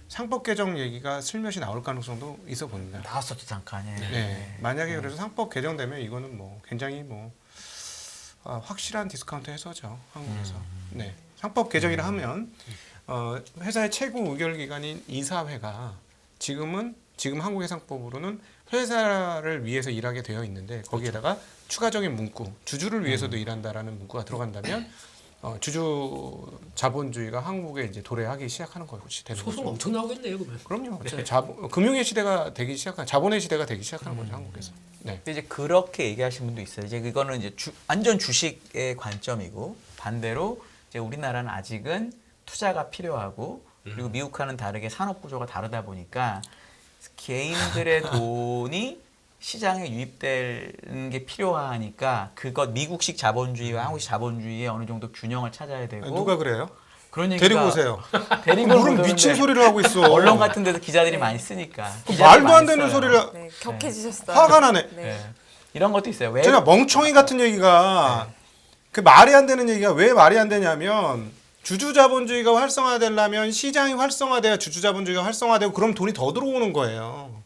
상법 개정 얘기가 슬며시 나올 가능성도 있어 보입니다. 나왔었죠 잠깐. 예. 네. 만약에 그래서 상법 개정되면 이거는 뭐 굉장히 확실한 디스카운트 해소죠 한국에서. 네. 상법 개정이라 하면 회사의 최고 의결 기관인 이사회가 지금 한국의 상법으로는 회사를 위해서 일하게 되어 있는데 거기에다가 추가적인 문구 주주를 위해서도 일한다라는 문구가 들어간다면 주주 자본주의가 한국에 이제 도래하기 시작하는 것이 되는 소송 거죠. 엄청 나오겠네요, 그러면. 그럼요. 네. 금융의 시대가 되기 시작한 자본의 시대가 되기 시작하는 거죠 한국에서. 네. 근데 이제 그렇게 얘기하시는 분도 있어요. 이제 그거는 이제 완전 주식의 관점이고 반대로 이제 우리나라는 아직은 투자가 필요하고 그리고 미국과는 다르게 산업 구조가 다르다 보니까 개인들의 돈이 시장에 유입되는 게 필요하니까 그것 미국식 자본주의와 한국식 자본주의의 어느 정도 균형을 찾아야 되고 누가 그래요? 그런 얘기가 데리고 오세요. 데리고 무슨 오는데 미친 소리를 하고 있어. 언론 같은 데서 기자들이 많이 쓰니까 그 기자들이 말도 안 많이 되는 써요. 소리를 네, 격해지셨어요. 화가 나네. 네. 네. 이런 것도 있어요. 왜 제가 멍청이 같은 얘기가 그 말이 안 되는 얘기가 왜 말이 안 되냐면 주주 자본주의가 활성화되려면 시장이 활성화돼야 주주 자본주의가 활성화되고 그럼 돈이 더 들어오는 거예요.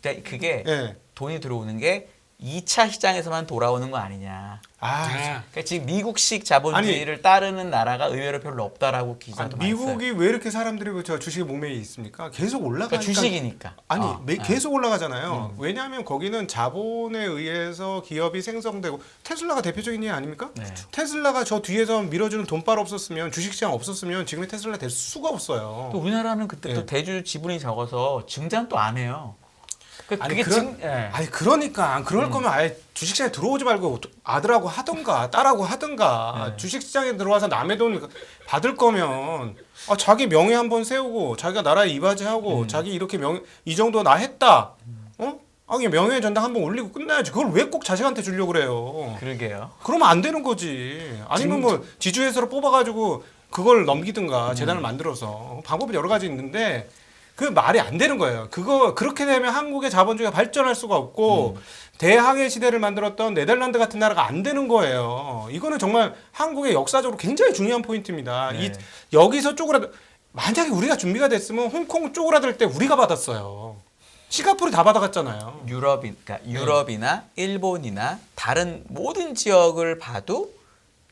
그러니까 그게 예. 돈이 들어오는 게 2차 시장에서만 돌아오는 거 아니냐. 아, 그러니까 지금 미국식 자본주의를 따르는 나라가 의외로 별로 없다라고 기사도 많이 써요. 미국이 왜 이렇게 사람들이 저 주식에 목매여 있습니까? 계속 올라가니까. 그러니까 주식이니까. 아니 네. 계속 올라가잖아요. 왜냐하면 거기는 자본에 의해서 기업이 생성되고 테슬라가 대표적인 예 아닙니까? 네. 테슬라가 저 뒤에서 밀어주는 돈발 없었으면 주식시장 없었으면 지금의 테슬라 될 수가 또 없어요. 우리나라는 그때 예. 또 대주 지분이 적어서 증잔 또 안 해요. 아니, 그러니까 그럴 거면 아예 주식시장에 들어오지 말고 아들하고 하던가 딸하고 하던가 네. 주식시장에 들어와서 남의 돈 받을 거면 자기 명예 한번 세우고 자기가 나라에 이바지하고 자기 이렇게 이 정도 나 했다. 그냥 명예 전당 한번 올리고 끝나야지. 그걸 왜 꼭 자식한테 주려고 그래요? 그러게요. 그러면 안 되는 거지. 아니면 뭐 지주회사로 뽑아가지고 그걸 넘기든가 재단을 만들어서 방법이 여러 가지 있는데 그 말이 안 되는 거예요. 그렇게 되면 한국의 자본주의가 발전할 수가 없고 대항해 시대를 만들었던 네덜란드 같은 나라가 안 되는 거예요. 이거는 정말 한국의 역사적으로 굉장히 중요한 포인트입니다. 네. 여기서 만약에 우리가 준비가 됐으면 홍콩 쪼그라들 때 우리가 받았어요. 싱가포르 다 받아갔잖아요. 유럽이나 일본이나 다른 모든 지역을 봐도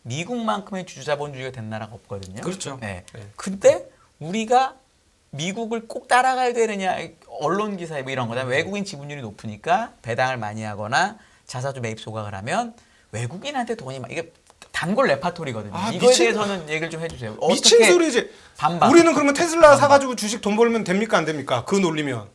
미국만큼의 주주 자본주의가 된 나라가 없거든요. 그렇죠. 네. 네. 근데 우리가 미국을 꼭 따라가야 되느냐 언론 기사에 뭐 이런 거다. 외국인 지분율이 높으니까 배당을 많이 하거나 자사주 매입 소각을 하면 외국인한테 돈이 이게 단골 레파토리거든요. 이거에 대해서는 얘기를 좀 해주세요. 미친 어떻게 소리지. 반박. 우리는 그러면 테슬라 사가지고 주식 돈 벌면 됩니까 안 됩니까? 그 논리면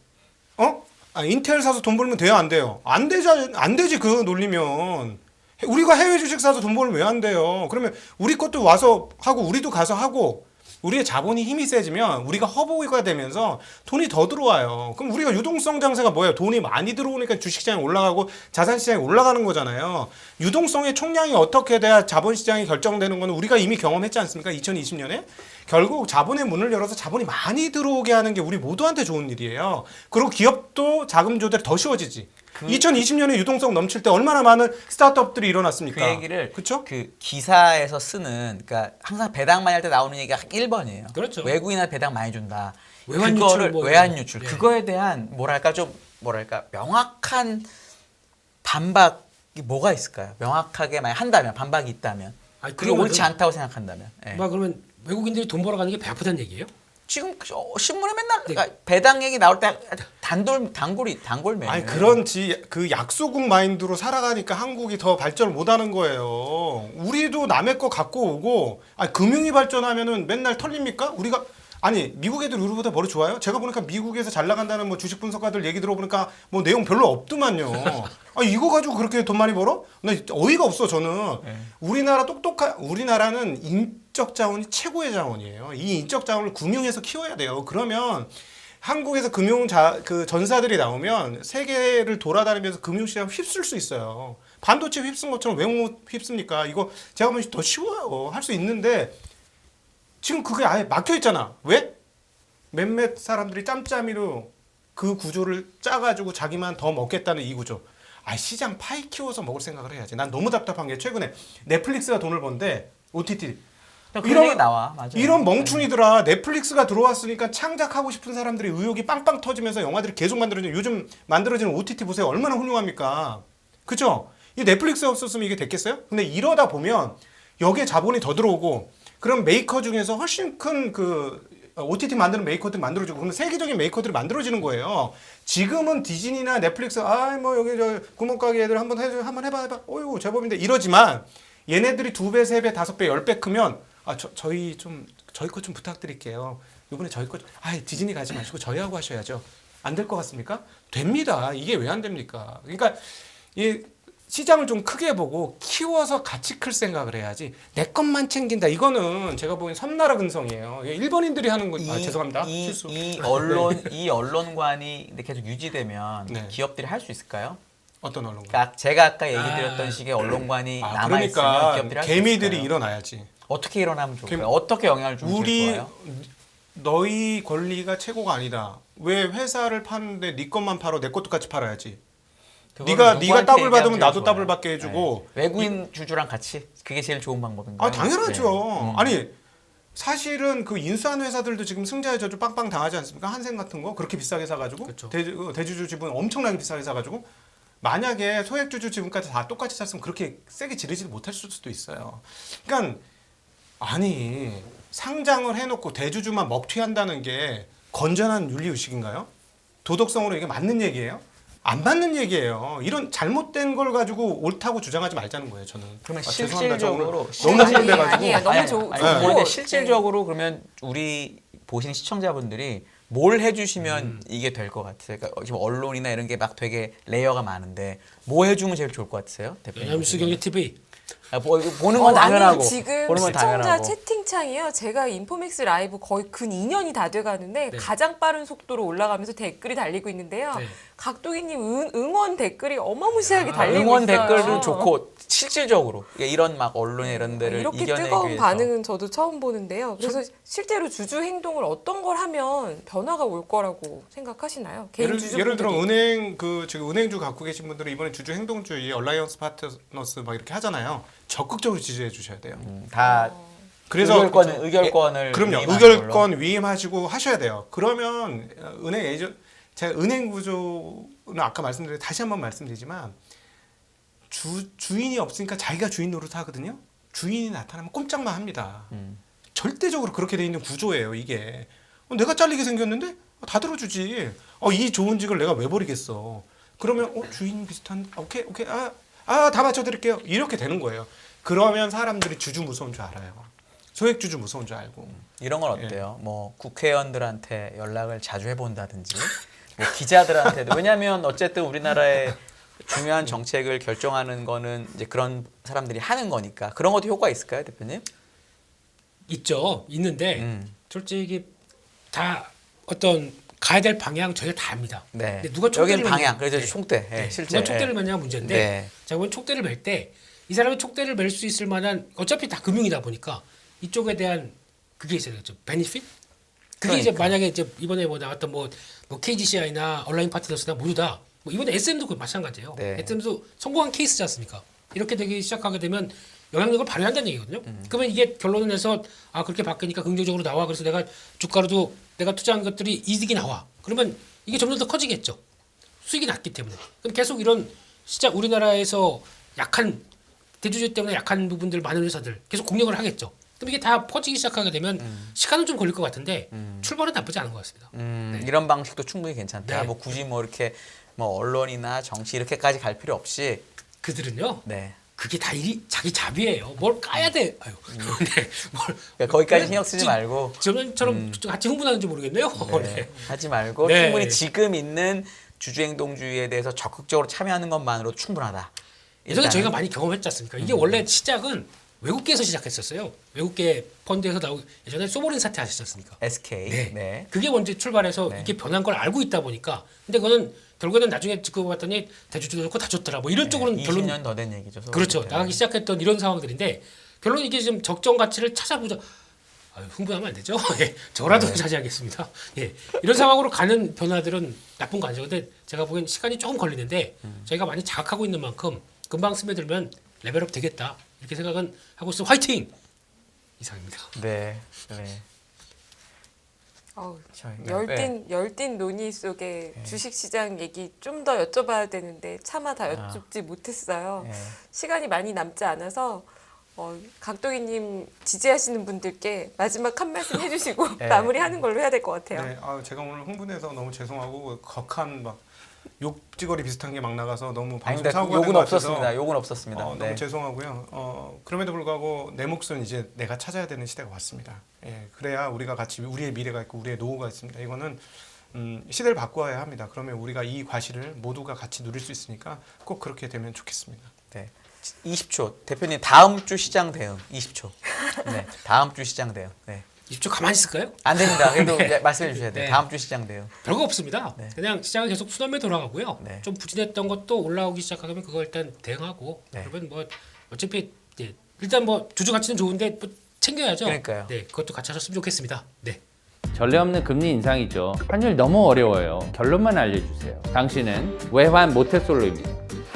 인텔 사서 돈 벌면 돼요 안 돼요? 안 되지 그 논리면. 우리가 해외 주식 사서 돈 벌면 왜 안 돼요? 그러면 우리 것도 와서 하고 우리도 가서 하고 우리의 자본이 힘이 세지면 우리가 허브가 되면서 돈이 더 들어와요. 그럼 우리가 유동성 장세가 뭐예요? 돈이 많이 들어오니까 주식시장이 올라가고 자산시장이 올라가는 거잖아요. 유동성의 총량이 어떻게 돼야 자본시장이 결정되는 거는 우리가 이미 경험했지 않습니까? 2020년에? 결국 자본의 문을 열어서 자본이 많이 들어오게 하는 게 우리 모두한테 좋은 일이에요. 그리고 기업도 자금 조달이 더 쉬워지지. 2020년에 유동성 넘칠 때 얼마나 많은 스타트업들이 일어났습니까? 그 얘기를 그쵸? 그 기사에서 쓰는 그러니까 항상 배당 많이 할 때 나오는 얘기가 1번이에요. 그렇죠. 외국인한테 배당 많이 준다. 외환 그거를 유출 뭐 외환 이런 유출 거. 예. 그거에 대한 명확한 반박이 뭐가 있을까요? 명확하게 만약 한다면 반박이 있다면 아니, 그게 옳지 않다고 생각한다면. 예. 막 그러면 외국인들이 돈 벌어가는 게 배 아프다는 얘기예요? 지금 신문에 맨날 그러니까 배당 얘기 나올 때 단골 아니 그런지 그 약소국 마인드로 살아가니까 한국이 더 발전을 못하는 거예요. 우리도 남의 거 갖고 오고 아니 금융이 발전하면은 맨날 털립니까? 우리가 아니 미국 애들 우리보다 머리 좋아요? 제가 보니까 미국에서 잘 나간다는 뭐 주식 분석가들 얘기 들어보니까 뭐 내용 별로 없더만요. 아 이거 가지고 그렇게 돈 많이 벌어? 나 어이가 없어 저는. 우리나라는 인적 자원이 최고의 자원이에요. 이 인적 자원을 금융에서 키워야 돼요. 그러면 한국에서 그 전사들이 나오면 세계를 돌아다니면서 금융시장 휩쓸 수 있어요. 반도체 휩쓴 것처럼 왜 못 휩습니까? 이거 제가 보면 더 쉬워요. 할 수 있는데 지금 그게 아예 막혀 있잖아. 왜? 몇몇 사람들이 짬짬이로 그 구조를 짜가지고 자기만 더 먹겠다는 이 구조. 아 시장 파이 키워서 먹을 생각을 해야지. 난 너무 답답한 게 최근에 넷플릭스가 돈을 번데 OTT 그런 얘기 나와. 맞아. 이런 멍충이들아. 넷플릭스가 들어왔으니까 창작하고 싶은 사람들이 의욕이 빵빵 터지면서 영화들이 계속 만들어지는 요즘 만들어지는 OTT 보세요. 얼마나 훌륭합니까? 그죠? 이 넷플릭스 없었으면 이게 됐겠어요? 근데 이러다 보면 여기에 자본이 더 들어오고 그럼 메이커 중에서 훨씬 큰 그 OTT 만드는 메이커들이 만들어지고 그러면 세계적인 메이커들이 만들어지는 거예요. 지금은 디즈니나 넷플릭스 뭐 여기 저 구멍가게 애들 한번 해봐. 어이구 제법인데 이러지만 얘네들이 2배, 3배, 5배, 10배 크면 저희 거 좀 부탁드릴게요. 이번에 저희 거 디즈니 가지 마시고 저희하고 하셔야죠. 안 될 것 같습니까? 됩니다. 이게 왜 안 됩니까? 그러니까 이 시장을 좀 크게 보고 키워서 같이 클 생각을 해야지 내 것만 챙긴다. 이거는 제가 보기엔 섬나라 근성이에요. 일본인들이 하는 거 죄송합니다. 실수. 이 언론관이 계속 유지되면 네. 기업들이 할 수 있을까요? 어떤 언론관? 그러니까 제가 아까 얘기 드렸던 식의 언론관이 남아 있으면 그러니까 기업들이 할 수 개미들이 있을까요? 일어나야지. 어떻게 일어나면 좋을까요? 어떻게 영향을 주면 우리 좋을까요? 너희 권리가 최고가 아니다. 왜 회사를 파는데 네 것만 팔어 내 것도 같이 팔아야지. 네가 더블 받으면 나도 더블 받게 해주고 외국인 주주랑 같이 그게 제일 좋은 방법인가요? 당연하죠. 아니 사실은 그 인수한 회사들도 지금 승자의 저주 빵빵 당하지 않습니까? 한생 같은 거 그렇게 비싸게 사가지고 그렇죠. 대주주 지분 엄청나게 비싸게 사가지고 만약에 소액주주 지분까지 다 똑같이 샀으면 그렇게 세게 지르지 못할 수도 있어요. 그러니까 아니 상장을 해놓고 대주주만 먹튀한다는 게 건전한 윤리의식인가요? 도덕성으로 이게 맞는 얘기예요? 안 맞는 얘기예요. 이런 잘못된 걸 가지고 옳다고 주장하지 말자는 거예요. 저는. 그러면 죄송합니다. 실질적으로 너무 흥분돼가지고. 아니에요. 너무 좋고. 근데 실질적으로 그러면 우리 보시는 시청자분들이 뭘 해주시면 이게 될 것 같아요. 그러니까 지금 언론이나 이런 게 막 되게 레이어가 많은데 뭐 해주면 제일 좋을 것 같으세요, 대표님? 연합뉴스 경제 TV. 보는 건 당연하고 지금 보는 건 시청자 당연하고. 채팅창이요. 제가 인포맥스 라이브 거의 근 2년이 다 돼가는데 네. 가장 빠른 속도로 올라가면서 댓글이 달리고 있는데요. 네. 각도기님 응원 댓글이 어마무시하게 달리고 응원 있어요. 댓글은 좋고 실질적으로 이런 막 언론 이런 데를 이렇게 이겨내기 뜨거운 위해서 반응은 저도 처음 보는데요. 그래서 실제로 주주 행동을 어떤 걸 하면 변화가 올 거라고 생각하시나요? 개인 예를 들어 주주분들이. 지금 은행주 갖고 계신 분들은 이번에 주주 행동주의 얼라이언스 파트너스 막 이렇게 하잖아요. 적극적으로 지지해 주셔야 돼요. 다 그래서 의결권을 그럼요. 위임하는 의결권 위임하시고 하셔야 돼요. 그러면 제가 은행 구조는 아까 말씀드린 다시 한번 말씀드리지만 주인이 없으니까 자기가 주인 노릇 하거든요. 주인이 나타나면 꼼짝만 합니다. 절대적으로 그렇게 돼 있는 구조예요. 이게 내가 잘리게 생겼는데 다 들어주지. 이 좋은 직을 내가 왜 버리겠어. 그러면 주인 비슷한 오케이 다 맞춰드릴게요. 이렇게 되는 거예요. 그러면 사람들이 주주 무서운 줄 알아요. 소액 주주 무서운 줄 알고. 이런 건 어때요? 뭐 국회의원들한테 연락을 자주 해본다든지 뭐 기자들한테도 왜냐하면 어쨌든 우리나라의 중요한 정책을 결정하는 거는 이제 그런 사람들이 하는 거니까 그런 것도 효과 있을까요, 대표님? 있죠. 있는데 솔직히 다 어떤 가야 될 방향 저희가 다 압니다. 네. 근데 누가 촉대를 여기는 방향, 매냐- 그래서 네. 총대, 네. 실제. 누가 촉대를 매냐 문제인데 네. 자, 이번 촉대를 맬 때 이 사람이 촉대를 맬 수 있을 만한 어차피 다 금융이다 보니까 이쪽에 대한 그게 있어야 되겠죠. 베니핏? 그게 이제 그러니까. 만약에 이제 이번에 뭐 나왔던 뭐 KGCI나 온라인 파트너스나 모두 다 뭐 이번에 SM도 마찬가지예요. 네. SM도 성공한 케이스지 않습니까? 이렇게 되기 시작하게 되면 영향력을 발휘한다는 얘기거든요. 그러면 이게 결론을 내서 그렇게 바뀌니까 긍정적으로 나와. 그래서 내가 주가로도 내가 투자한 것들이 이득이 나와. 그러면 이게 점점 더 커지겠죠. 수익이 낮기 때문에. 그럼 계속 이런 진짜 우리나라에서 약한 대주주 때문에 약한 부분들 많은 회사들 계속 공략을 하겠죠. 그럼 이게 다 퍼지기 시작하게 되면 시간은 좀 걸릴 것 같은데 출발은 나쁘지 않은 것 같습니다. 네. 이런 방식도 충분히 괜찮다. 네. 뭐 굳이 뭐 이렇게 뭐 언론이나 정치 이렇게까지 갈 필요 없이 그들은요. 네. 그게 다 일이 자기 잡이에요. 뭘 까야 돼. 아유. 네. 뭘 그러니까 거기까지 신경 쓰지 말고 저는처럼 같이 흥분하는지 모르겠네요. 네. 네. 하지 말고 네. 충분히 지금 있는 주주행동주의에 대해서 적극적으로 참여하는 것만으로도 충분하다. 예전에 일단은. 저희가 많이 경험했지 않습니까? 이게 원래 시작은 외국계에서 시작했었어요. 외국계 펀드에서 나오고 예전에 소버린 사태 아시지 않습니까? SK. 네. 네. 그게 먼저 출발해서 네. 이게 변한 걸 알고 있다 보니까 근데 그거는 결국에는 나중에 듣고 봤더니 대주주도 좋고 다 좋더라. 뭐 이런 쪽으로는 별로 20년 더 된 얘기죠. 그렇죠. 네. 나가기 시작했던 이런 상황들인데 결론 이게 좀 적정 가치를 찾아보자. 아유, 흥분하면 안 되죠. 예, 저라도 자제하겠습니다. 예, 이런 상황으로 가는 변화들은 나쁜 거 아니죠. 근데 제가 보기엔 시간이 조금 걸리는데 저희가 많이 자각하고 있는 만큼 금방 스며들면 레벨업 되겠다 이렇게 생각은 하고 있어. 화이팅! 이상입니다. 네. 네. 열띤 열띤 논의 속에 주식시장 얘기 좀 더 여쭤봐야 되는데 차마 다 여쭙지 못했어요. 네. 시간이 많이 남지 않아서 강동희님 지지하시는 분들께 마지막 한 말씀 해주시고 네. 마무리하는 걸로 해야 될 것 같아요. 네, 제가 오늘 흥분해서 너무 죄송하고 격한 막 욕지거리 비슷한 게 막 나가서 너무 아니, 방송 근데 사고가 욕은 된것 같아서 없었습니다. 욕은 없었습니다. 너무 네. 죄송하고요. 그럼에도 불구하고 내 몫은 이제 내가 찾아야 되는 시대가 왔습니다. 예, 그래야 우리가 같이 우리의 미래가 있고 우리의 노후가 있습니다. 이거는 시대를 바꿔야 합니다. 그러면 우리가 이 과실을 모두가 같이 누릴 수 있으니까 꼭 그렇게 되면 좋겠습니다. 네. 20초. 대표님 다음 주 시장 대응 20초. 네. 다음 주 시장 대응. 네. 20초 가만히 있을까요? 안 됩니다. 그래도 네. 말씀해 주셔야 돼요. 네. 다음 주 시장 대응. 별거 없습니다. 네. 그냥 시장은 계속 순환매 돌아가고요. 네. 좀 부진했던 것도 올라오기 시작하면 그거 일단 대응하고 네. 그러면 뭐 어차피 일단 뭐 주주 가치는 좋은데 뭐 챙겨야죠. 그러니까요. 네, 그것도 같이 하셨으면 좋겠습니다. 네. 전례 없는 금리 인상이죠. 환율 너무 어려워요. 결론만 알려주세요. 당신은 외환 모태솔로입니다.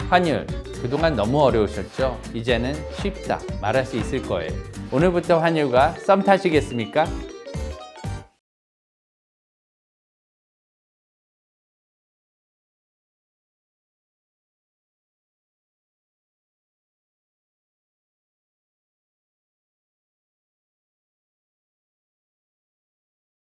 환율 그동안 너무 어려우셨죠? 이제는 쉽다 말할 수 있을 거예요. 오늘부터 환율과 썸 타시겠습니까?